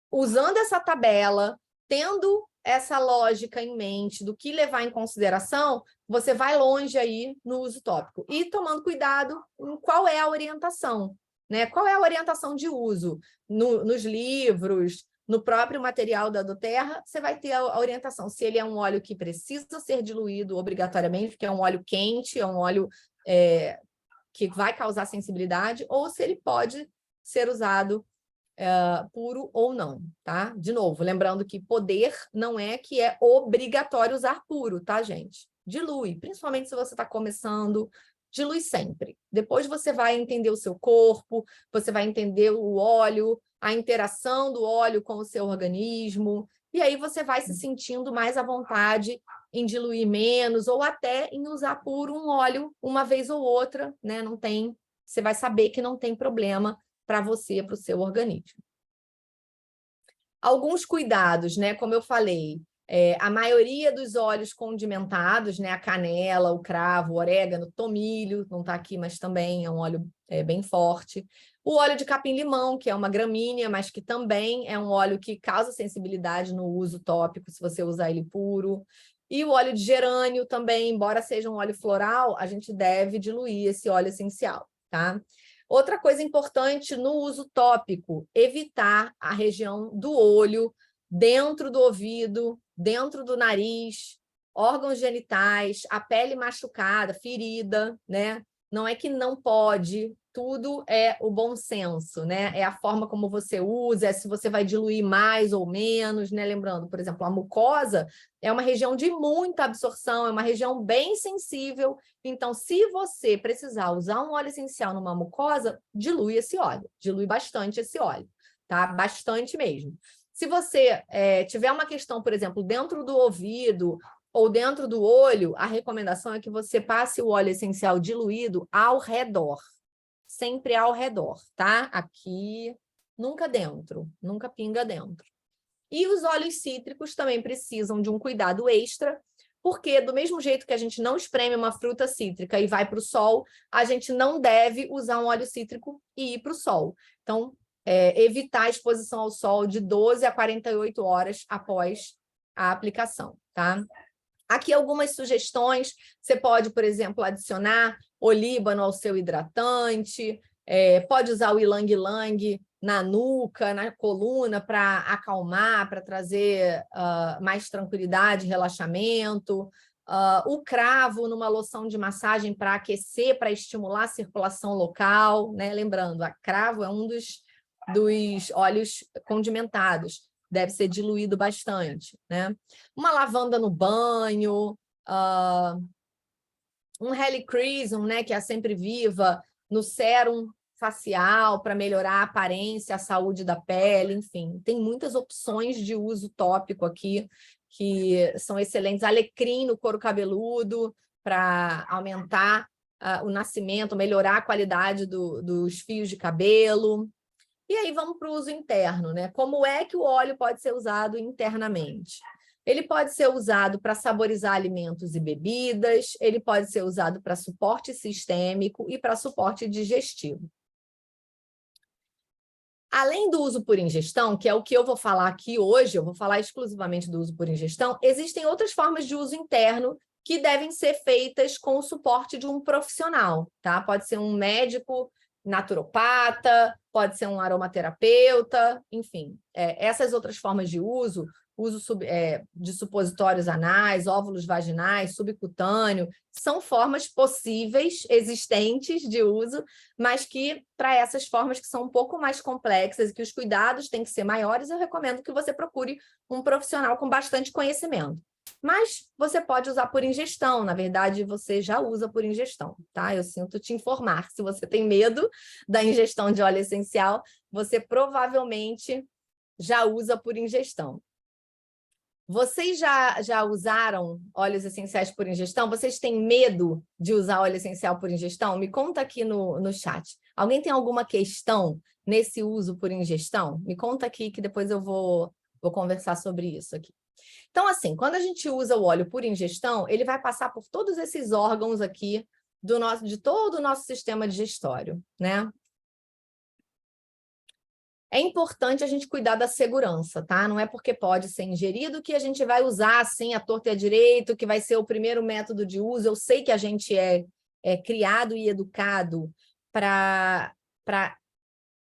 A: usando essa tabela, tendo essa lógica em mente do que levar em consideração, você vai longe aí no uso tópico. E tomando cuidado em qual é a orientação, né? Qual é a orientação de uso? Nos livros, no próprio material da doTERRA, você vai ter a orientação. Se ele é um óleo que precisa ser diluído obrigatoriamente, porque é um óleo quente, é um óleo que vai causar sensibilidade, ou se ele pode ser usado puro ou não, tá? De novo, lembrando que poder não é que é obrigatório usar puro, tá, gente? Dilui, principalmente se você está começando, dilui sempre. Depois você vai entender o seu corpo, você vai entender o óleo, a interação do óleo com o seu organismo, e aí você vai se sentindo mais à vontade em diluir menos, ou até em usar puro um óleo uma vez ou outra, né? Não tem, você vai saber que não tem problema para você, para o seu organismo. Alguns cuidados, né? Como eu falei, a maioria dos óleos condimentados, né? A canela, o cravo, o orégano, tomilho, não está aqui, mas também é um óleo bem forte. O óleo de capim-limão, que é uma gramínea, mas que também é um óleo que causa sensibilidade no uso tópico, se você usar ele puro. E o óleo de gerânio também, embora seja um óleo floral, a gente deve diluir esse óleo essencial, tá? Outra coisa importante no uso tópico, evitar a região do olho, dentro do ouvido, dentro do nariz, órgãos genitais, a pele machucada, ferida, né? Não é que não pode, tudo é o bom senso, né? É a forma como você usa, é se você vai diluir mais ou menos, né? Lembrando, por exemplo, a mucosa é uma região de muita absorção, é uma região bem sensível. Então, se você precisar usar um óleo essencial numa mucosa, dilui esse óleo, dilui bastante esse óleo, tá? Bastante mesmo. Se você tiver uma questão, por exemplo, dentro do ouvido ou dentro do olho, a recomendação é que você passe o óleo essencial diluído ao redor, sempre ao redor, tá? Aqui, nunca dentro, nunca pinga dentro. E os óleos cítricos também precisam de um cuidado extra, porque do mesmo jeito que a gente não espreme uma fruta cítrica e vai para o sol, a gente não deve usar um óleo cítrico e ir para o sol. Então, evitar a exposição ao sol de 12 a 48 horas após a aplicação, tá? Aqui algumas sugestões, você pode, por exemplo, adicionar olíbano ao seu hidratante, pode usar o ilang-ilang na nuca, na coluna, para acalmar, para trazer mais tranquilidade, relaxamento. O cravo numa loção de massagem para aquecer, para estimular a circulação local, né? Lembrando, a cravo é um dos óleos condimentados. Deve ser diluído bastante, né? Uma lavanda no banho, um helichrysum, né, que é a sempre viva, no sérum facial, para melhorar a aparência, a saúde da pele, enfim. Tem muitas opções de uso tópico aqui que são excelentes. Alecrim no couro cabeludo, para aumentar o nascimento, melhorar a qualidade dos fios de cabelo. E aí vamos para o uso interno, né? Como é que o óleo pode ser usado internamente? Ele pode ser usado para saborizar alimentos e bebidas, ele pode ser usado para suporte sistêmico e para suporte digestivo. Além do uso por ingestão, que é o que eu vou falar aqui hoje, eu vou falar exclusivamente do uso por ingestão, existem outras formas de uso interno que devem ser feitas com o suporte de um profissional, tá? Pode ser um médico naturopata, pode ser um aromaterapeuta, enfim. Essas outras formas de uso de supositórios anais, óvulos vaginais, subcutâneo, são formas possíveis, existentes de uso, mas que, para essas formas que são um pouco mais complexas e que os cuidados têm que ser maiores, eu recomendo que você procure um profissional com bastante conhecimento. Mas você pode usar por ingestão, na verdade, você já usa por ingestão, tá? Eu sinto te informar que se você tem medo da ingestão de óleo essencial, você provavelmente já usa por ingestão. Vocês já usaram óleos essenciais por ingestão? Vocês têm medo de usar óleo essencial por ingestão? Me conta aqui no chat. Alguém tem alguma questão nesse uso por ingestão? Me conta aqui que depois eu vou conversar sobre isso aqui. Então, assim, quando a gente usa o óleo por ingestão, ele vai passar por todos esses órgãos aqui de todo o nosso sistema digestório, né? É importante a gente cuidar da segurança, tá? Não é porque pode ser ingerido que a gente vai usar assim, à torta e à direito, que vai ser o primeiro método de uso. Eu sei que a gente é criado e educado para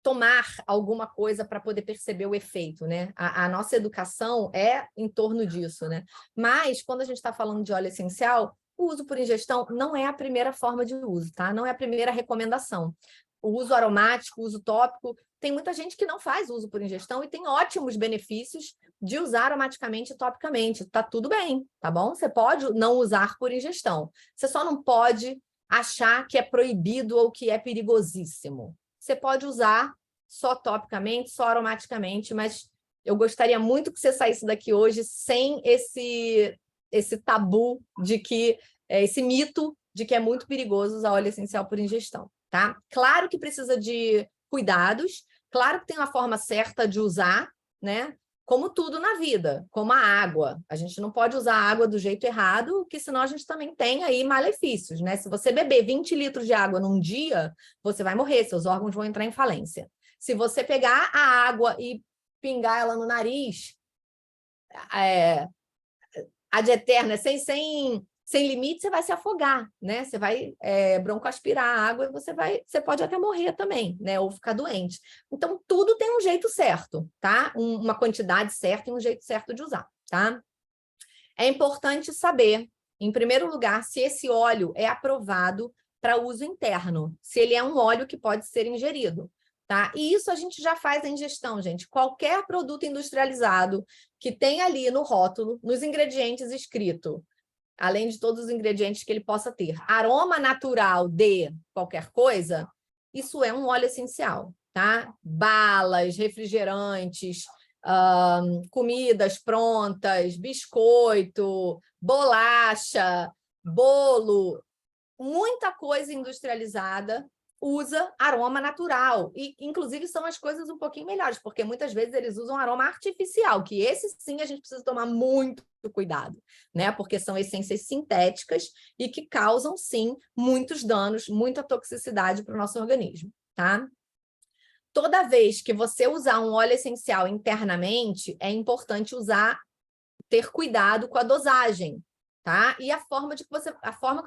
A: tomar alguma coisa para poder perceber o efeito, né? A nossa educação é em torno disso, né? Mas, quando a gente está falando de óleo essencial, o uso por ingestão não é a primeira forma de uso, tá? Não é a primeira recomendação. O uso aromático, o uso tópico, tem muita gente que não faz uso por ingestão e tem ótimos benefícios de usar aromaticamente e topicamente. Tá tudo bem, tá bom? Você pode não usar por ingestão. Você só não pode achar que é proibido ou que é perigosíssimo. Você pode usar só topicamente, só aromaticamente, mas eu gostaria muito que você saísse daqui hoje sem esse tabu de que, esse mito de que é muito perigoso usar óleo essencial por ingestão, tá? Claro que precisa de cuidados, claro que tem uma forma certa de usar, né? Como tudo na vida, como a água. A gente não pode usar a água do jeito errado, porque senão a gente também tem aí malefícios, né? Se você beber 20 litros de água num dia, você vai morrer, seus órgãos vão entrar em falência. Se você pegar a água e pingar ela no nariz, ad eterna, sem limite, você vai se afogar, né? Você vai broncoaspirar a água e você pode até morrer também, né? Ou ficar doente. Então, tudo tem um jeito certo, tá? Uma quantidade certa e um jeito certo de usar, tá? É importante saber, em primeiro lugar, se esse óleo é aprovado para uso interno, se ele é um óleo que pode ser ingerido, tá? E isso a gente já faz a ingestão, gente. Qualquer produto industrializado que tem ali no rótulo, nos ingredientes escrito, além de todos os ingredientes que ele possa ter, aroma natural de qualquer coisa, isso é um óleo essencial, tá? Balas, refrigerantes, comidas prontas, biscoito, bolacha, bolo, muita coisa industrializada usa aroma natural, e inclusive são as coisas um pouquinho melhores, porque muitas vezes eles usam aroma artificial, que esse sim a gente precisa tomar muito cuidado, né? Porque são essências sintéticas e que causam sim muitos danos, muita toxicidade para o nosso organismo, tá? Toda vez que você usar um óleo essencial internamente, é importante ter cuidado com a dosagem, tá? E a forma que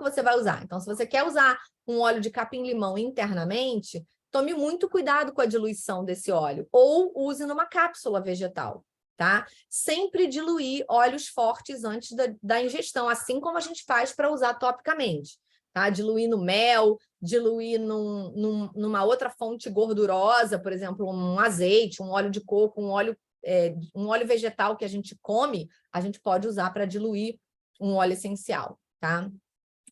A: você vai usar. Então, se você quer usar um óleo de capim-limão internamente, tome muito cuidado com a diluição desse óleo, ou use numa cápsula vegetal, tá? Sempre diluir óleos fortes antes da ingestão, assim como a gente faz para usar topicamente, tá? Diluir no mel, diluir numa outra fonte gordurosa, por exemplo, um azeite, um óleo de coco, um óleo vegetal que a gente come, a gente pode usar para diluir um óleo essencial, tá?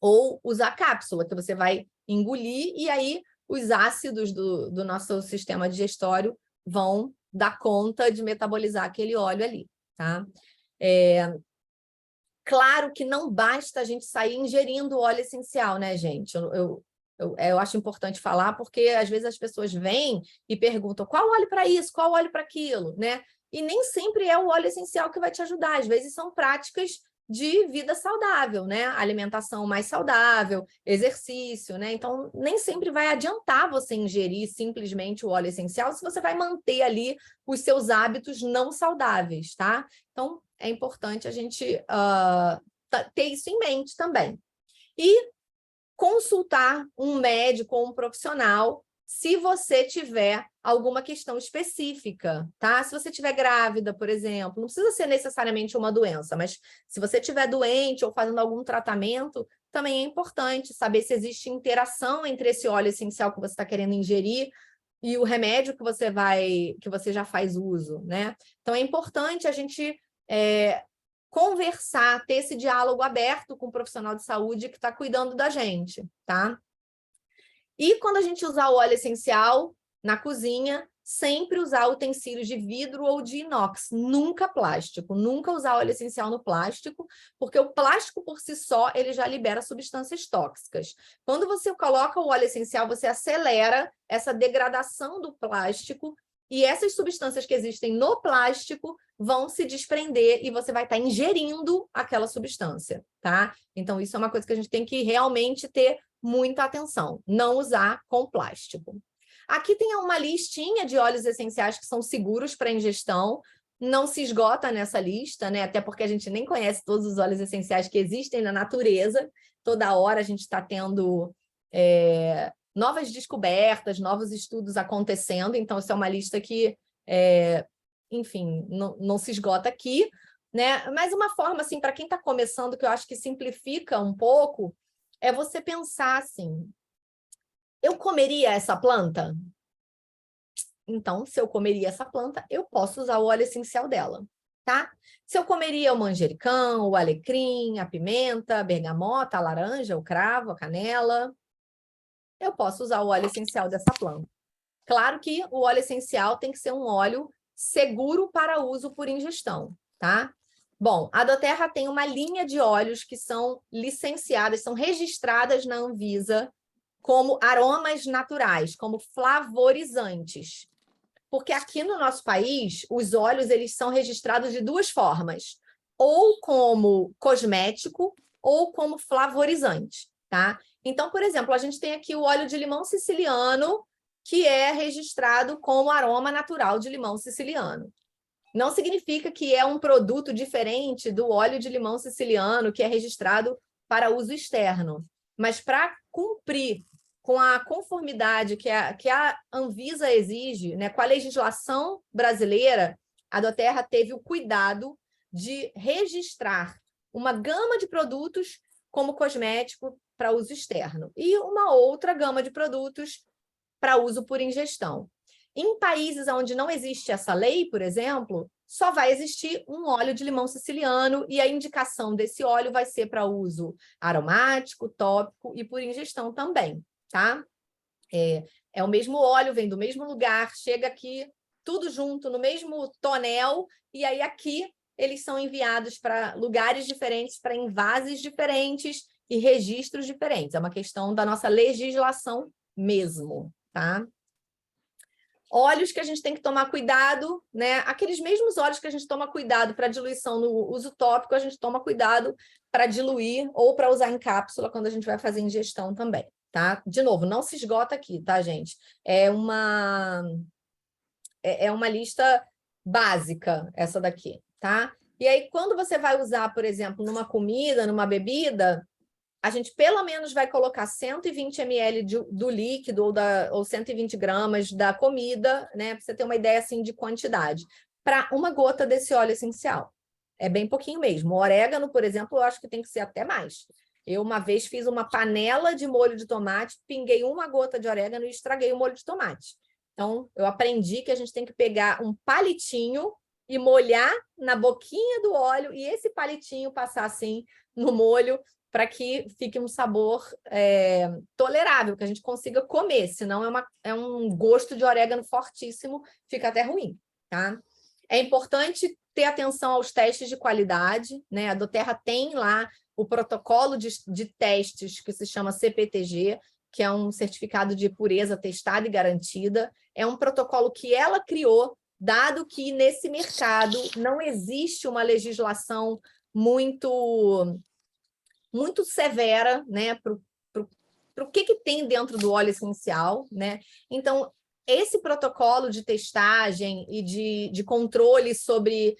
A: Ou usar cápsula, que você vai engolir e aí os ácidos do nosso sistema digestório vão dar conta de metabolizar aquele óleo ali, tá? Claro que não basta a gente sair ingerindo óleo essencial, né, gente? Eu acho importante falar, porque às vezes as pessoas vêm e perguntam qual óleo para isso, qual óleo para aquilo, né? E nem sempre é o óleo essencial que vai te ajudar. Às vezes são práticas de vida saudável, né? Alimentação mais saudável, exercício, né? Então, nem sempre vai adiantar você ingerir simplesmente o óleo essencial se você vai manter ali os seus hábitos não saudáveis, tá? Então, é importante a gente ter isso em mente também. E consultar um médico ou um profissional se você tiver alguma questão específica, tá? Se você estiver grávida, por exemplo, não precisa ser necessariamente uma doença, mas se você estiver doente ou fazendo algum tratamento, também é importante saber se existe interação entre esse óleo essencial que você está querendo ingerir e o remédio que você já faz uso, né? Então é importante a gente conversar, ter esse diálogo aberto com o profissional de saúde que está cuidando da gente, tá? E quando a gente usar o óleo essencial na cozinha, sempre usar utensílios de vidro ou de inox, nunca plástico, nunca usar óleo essencial no plástico, porque o plástico por si só, ele já libera substâncias tóxicas. Quando você coloca o óleo essencial, você acelera essa degradação do plástico e essas substâncias que existem no plástico vão se desprender e você vai estar ingerindo aquela substância, tá? Então, isso é uma coisa que a gente tem que realmente ter muita atenção, não usar com plástico. Aqui tem uma listinha de óleos essenciais que são seguros para ingestão, não se esgota nessa lista, né? Até porque a gente nem conhece todos os óleos essenciais que existem na natureza, toda hora a gente está tendo novas descobertas, novos estudos acontecendo, então essa é uma lista que, enfim, não se esgota aqui, né? Mas uma forma, assim, para quem está começando, que eu acho que simplifica um pouco, é você pensar assim, eu comeria essa planta? Então, se eu comeria essa planta, eu posso usar o óleo essencial dela, tá? Se eu comeria o manjericão, o alecrim, a pimenta, a bergamota, a laranja, o cravo, a canela, eu posso usar o óleo essencial dessa planta. Claro que o óleo essencial tem que ser um óleo seguro para uso por ingestão, tá? Bom, a doTERRA tem uma linha de óleos que são licenciadas, são registradas na Anvisa como aromas naturais, como flavorizantes. Porque aqui no nosso país, os óleos eles são registrados de duas formas, ou como cosmético ou como flavorizante, tá? Então, por exemplo, a gente tem aqui o óleo de limão siciliano, que é registrado como aroma natural de limão siciliano. Não significa que é um produto diferente do óleo de limão siciliano, que é registrado para uso externo. Mas para cumprir com a conformidade que a Anvisa exige, né, com a legislação brasileira, a doTERRA teve o cuidado de registrar uma gama de produtos como cosmético para uso externo e uma outra gama de produtos para uso por ingestão. Em países onde não existe essa lei, por exemplo, só vai existir um óleo de limão siciliano e a indicação desse óleo vai ser para uso aromático, tópico e por ingestão também, tá? É o mesmo óleo, vem do mesmo lugar, chega aqui tudo junto no mesmo tonel e aí aqui eles são enviados para lugares diferentes, para envases diferentes e registros diferentes. É uma questão da nossa legislação mesmo, tá? Óleos que a gente tem que tomar cuidado, né? Aqueles mesmos óleos que a gente toma cuidado para diluição no uso tópico, a gente toma cuidado para diluir ou para usar em cápsula quando a gente vai fazer ingestão também, tá? De novo, não se esgota aqui, tá, gente? É uma lista básica essa daqui, tá? E aí, quando você vai usar, por exemplo, numa comida, numa bebida, a gente pelo menos vai colocar 120 ml do líquido ou 120 gramas da comida, né? Para você ter uma ideia assim de quantidade, para uma gota desse óleo essencial. É bem pouquinho mesmo. O orégano, por exemplo, eu acho que tem que ser até mais. Eu uma vez fiz uma panela de molho de tomate, pinguei uma gota de orégano e estraguei o molho de tomate. Então, eu aprendi que a gente tem que pegar um palitinho e molhar na boquinha do óleo e esse palitinho passar assim no molho para que fique um sabor tolerável, que a gente consiga comer, senão é um gosto de orégano fortíssimo, fica até ruim, tá? É importante ter atenção aos testes de qualidade, né? A doTERRA tem lá o protocolo de testes que se chama CPTG, que é um certificado de pureza testada e garantida. É um protocolo que ela criou, dado que nesse mercado não existe uma legislação muito severa, né, para o que tem dentro do óleo essencial, né? Então, esse protocolo de testagem e de controle sobre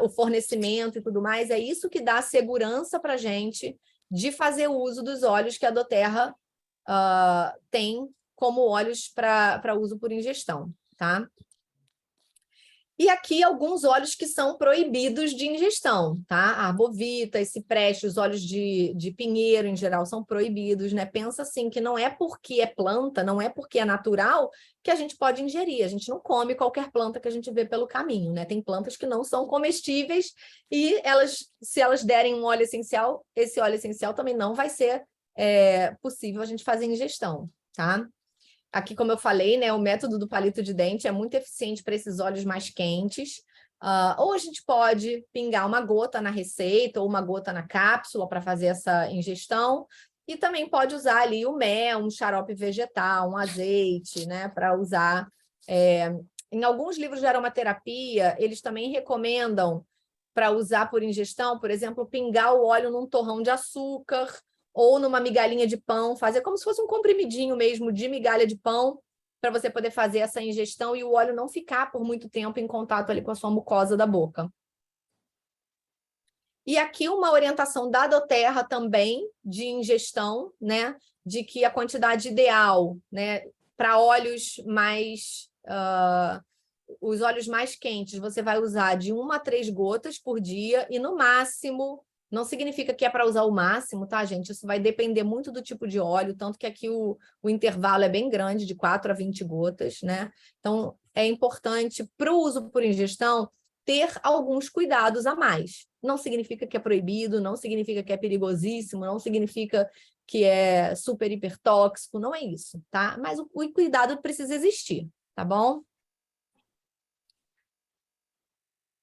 A: o fornecimento e tudo mais, é isso que dá segurança para a gente de fazer uso dos óleos que a doTERRA tem como óleos para uso por ingestão, tá? E aqui alguns óleos que são proibidos de ingestão, tá? A arbovita, esse cipreste, os óleos de pinheiro em geral são proibidos, né? Pensa assim que não é porque é planta, não é porque é natural que a gente pode ingerir. A gente não come qualquer planta que a gente vê pelo caminho, né? Tem plantas que não são comestíveis e se elas derem um óleo essencial, esse óleo essencial também não vai ser possível a gente fazer ingestão, tá? Aqui, como eu falei, né, o método do palito de dente é muito eficiente para esses óleos mais quentes. Ou a gente pode pingar uma gota na receita ou uma gota na cápsula para fazer essa ingestão. E também pode usar ali o mel, um xarope vegetal, um azeite, né, para usar. Em alguns livros de aromaterapia, eles também recomendam para usar por ingestão, por exemplo, pingar o óleo num torrão de açúcar ou numa migalhinha de pão, fazer como se fosse um comprimidinho mesmo de migalha de pão, para você poder fazer essa ingestão e o óleo não ficar por muito tempo em contato ali com a sua mucosa da boca. E aqui uma orientação da doTERRA também de ingestão, né? De que a quantidade ideal, né, para óleos mais... os óleos mais quentes, você vai usar de 1 a 3 gotas por dia e, no máximo, não significa que é para usar o máximo, tá, gente? Isso vai depender muito do tipo de óleo, tanto que aqui o intervalo é bem grande, de 4 a 20 gotas, né? Então, é importante, para o uso por ingestão, ter alguns cuidados a mais. Não significa que é proibido, não significa que é perigosíssimo, não significa que é super hipertóxico, não é isso, tá? Mas o cuidado precisa existir, tá bom?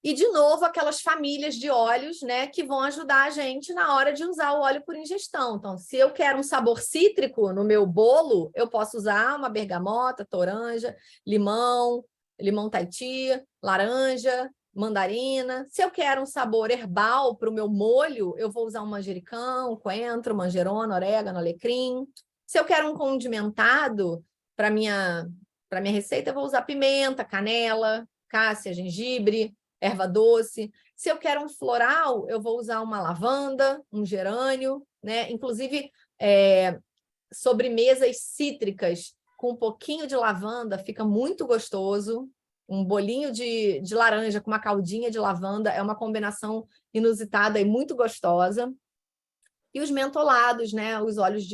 A: E, de novo, aquelas famílias de óleos, né, que vão ajudar a gente na hora de usar o óleo por ingestão. Então, se eu quero um sabor cítrico no meu bolo, eu posso usar uma bergamota, toranja, limão, limão Tahiti, laranja, mandarina. Se eu quero um sabor herbal para o meu molho, eu vou usar um manjericão, coentro, manjerona, orégano, alecrim. Se eu quero um condimentado para para minha receita, eu vou usar pimenta, canela, cássia, gengibre, erva doce. Se eu quero um floral, eu vou usar uma lavanda, um gerânio, né? Inclusive, sobremesas cítricas com um pouquinho de lavanda fica muito gostoso. Um bolinho de laranja com uma caldinha de lavanda é uma combinação inusitada e muito gostosa. E os mentolados, né? Os óleos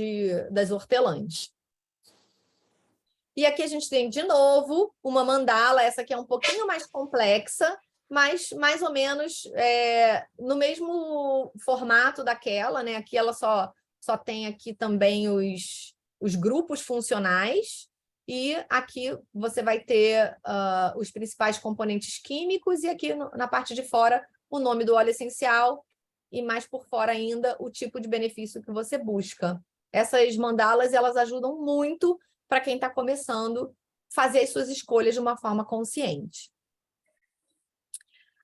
A: das hortelãs. E aqui a gente tem, de novo, uma mandala. Essa aqui é um pouquinho mais complexa, mas mais ou menos no mesmo formato daquela, né? Aqui ela só tem aqui também os grupos funcionais, e aqui você vai ter os principais componentes químicos, e aqui na parte de fora o nome do óleo essencial, e mais por fora ainda o tipo de benefício que você busca. Essas mandalas, elas ajudam muito para quem está começando a fazer as suas escolhas de uma forma consciente.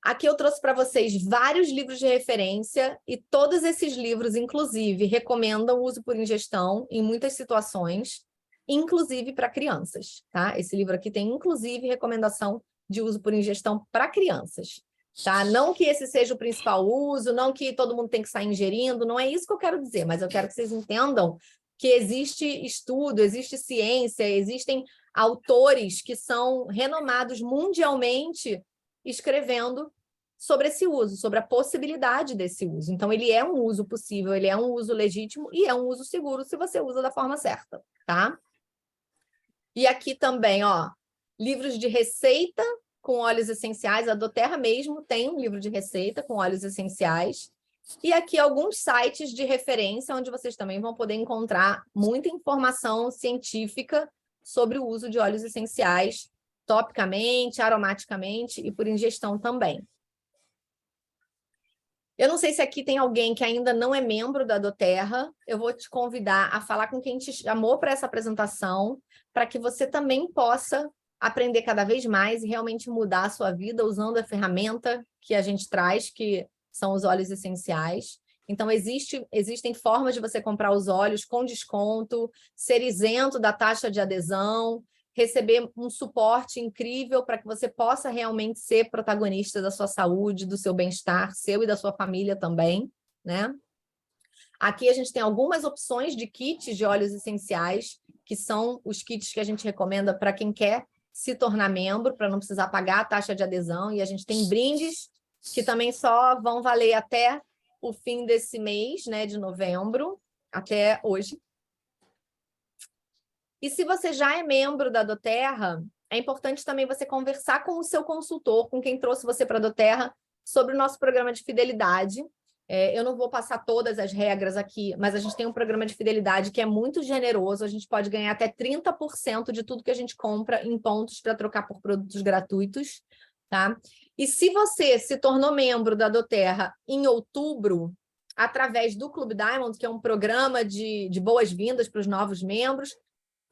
A: Aqui eu trouxe para vocês vários livros de referência, e todos esses livros, inclusive, recomendam o uso por ingestão em muitas situações, inclusive para crianças, tá? Esse livro aqui tem, inclusive, recomendação de uso por ingestão para crianças, tá? Não que esse seja o principal uso, não que todo mundo tem que sair ingerindo, não é isso que eu quero dizer, mas eu quero que vocês entendam que existe estudo, existe ciência, existem autores que são renomados mundialmente escrevendo sobre esse uso, sobre a possibilidade desse uso. Então, ele é um uso possível, ele é um uso legítimo e é um uso seguro se você usa da forma certa, tá? E aqui também, ó, livros de receita com óleos essenciais. A doTERRA mesmo tem um livro de receita com óleos essenciais. E aqui alguns sites de referência, onde vocês também vão poder encontrar muita informação científica sobre o uso de óleos essenciais, topicamente, aromaticamente e por ingestão também. Eu não sei se aqui tem alguém que ainda não é membro da doTERRA, eu vou te convidar a falar com quem te chamou para essa apresentação, para que você também possa aprender cada vez mais e realmente mudar a sua vida usando a ferramenta que a gente traz, que são os óleos essenciais. Então, existem formas de você comprar os óleos com desconto, ser isento da taxa de adesão, receber um suporte incrível para que você possa realmente ser protagonista da sua saúde, do seu bem-estar, seu e da sua família também, né? Aqui a gente tem algumas opções de kits de óleos essenciais, que são os kits que a gente recomenda para quem quer se tornar membro, para não precisar pagar a taxa de adesão, e a gente tem brindes que também só vão valer até o fim desse mês, né, de novembro, até hoje. E se você já é membro da doTERRA, é importante também você conversar com o seu consultor, com quem trouxe você para a doTERRA, sobre o nosso programa de fidelidade. Eu não vou passar todas as regras aqui, mas a gente tem um programa de fidelidade que é muito generoso, a gente pode ganhar até 30% de tudo que a gente compra em pontos para trocar por produtos gratuitos, tá? E se você se tornou membro da doTERRA em outubro, através do Clube Diamond, que é um programa de boas-vindas para os novos membros,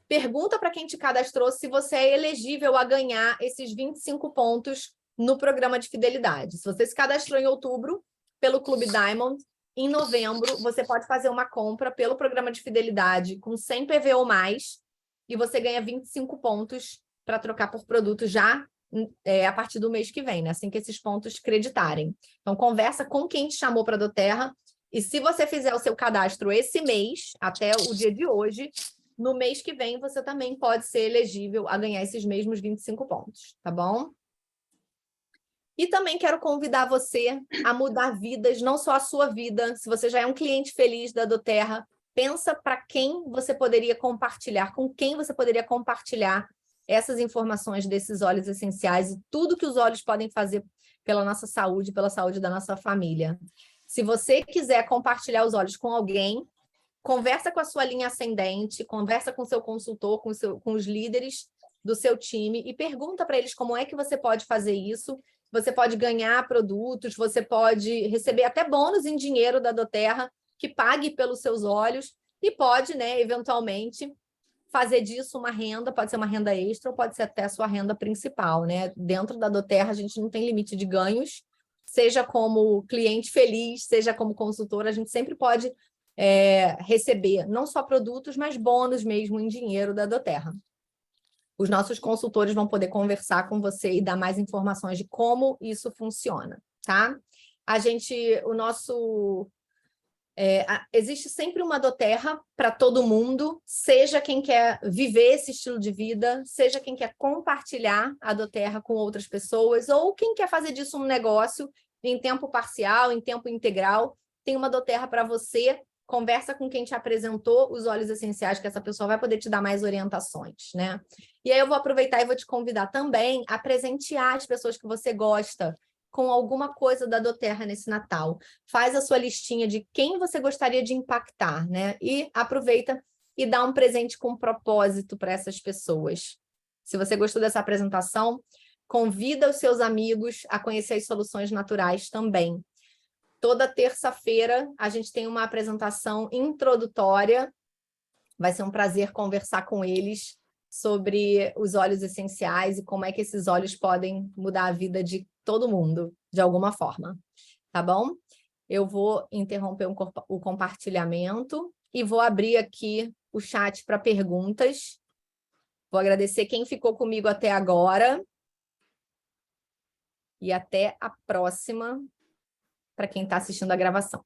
A: pergunta para quem te cadastrou se você é elegível a ganhar esses 25 pontos no programa de fidelidade. Se você se cadastrou em outubro pelo Clube Diamond, em novembro você pode fazer uma compra pelo programa de fidelidade com 100 PV ou mais e você ganha 25 pontos para trocar por produto já a partir do mês que vem, né? Assim que esses pontos creditarem. Então, conversa com quem te chamou para a doTERRA e se você fizer o seu cadastro esse mês, até o dia de hoje, no mês que vem, você também pode ser elegível a ganhar esses mesmos 25 pontos, tá bom? E também quero convidar você a mudar vidas, não só a sua vida. Se você já é um cliente feliz da doTERRA, pensa para quem você poderia compartilhar, com quem você poderia compartilhar essas informações desses óleos essenciais e tudo que os óleos podem fazer pela nossa saúde, pela saúde da nossa família. Se você quiser compartilhar os óleos com alguém, conversa com a sua linha ascendente, conversa com o seu consultor, com os líderes do seu time e pergunta para eles como é que você pode fazer isso. Você pode ganhar produtos, você pode receber até bônus em dinheiro da doTERRA que pague pelos seus óleos e pode, né, eventualmente, fazer disso uma renda, pode ser uma renda extra ou pode ser até a sua renda principal, né? Dentro da doTERRA a gente não tem limite de ganhos, seja como cliente feliz, seja como consultor, a gente sempre pode receber não só produtos, mas bônus mesmo em dinheiro da doTERRA. Os nossos consultores vão poder conversar com você e dar mais informações de como isso funciona, tá? Existe sempre uma doTERRA para todo mundo, seja quem quer viver esse estilo de vida, seja quem quer compartilhar a doTERRA com outras pessoas, ou quem quer fazer disso um negócio em tempo parcial, em tempo integral, tem uma doTERRA para você. Conversa com quem te apresentou os óleos essenciais, que essa pessoa vai poder te dar mais orientações, né? E aí eu vou aproveitar e vou te convidar também a presentear as pessoas que você gosta com alguma coisa da doTERRA nesse Natal. Faz a sua listinha de quem você gostaria de impactar, né? E aproveita e dá um presente com propósito para essas pessoas. Se você gostou dessa apresentação, convida os seus amigos a conhecer as soluções naturais também. Toda terça-feira a gente tem uma apresentação introdutória. Vai ser um prazer conversar com eles sobre os óleos essenciais e como é que esses óleos podem mudar a vida de todo mundo, de alguma forma. Tá bom? Eu vou interromper o compartilhamento e vou abrir aqui o chat para perguntas. Vou agradecer quem ficou comigo até agora. E até a próxima, para quem está assistindo a gravação.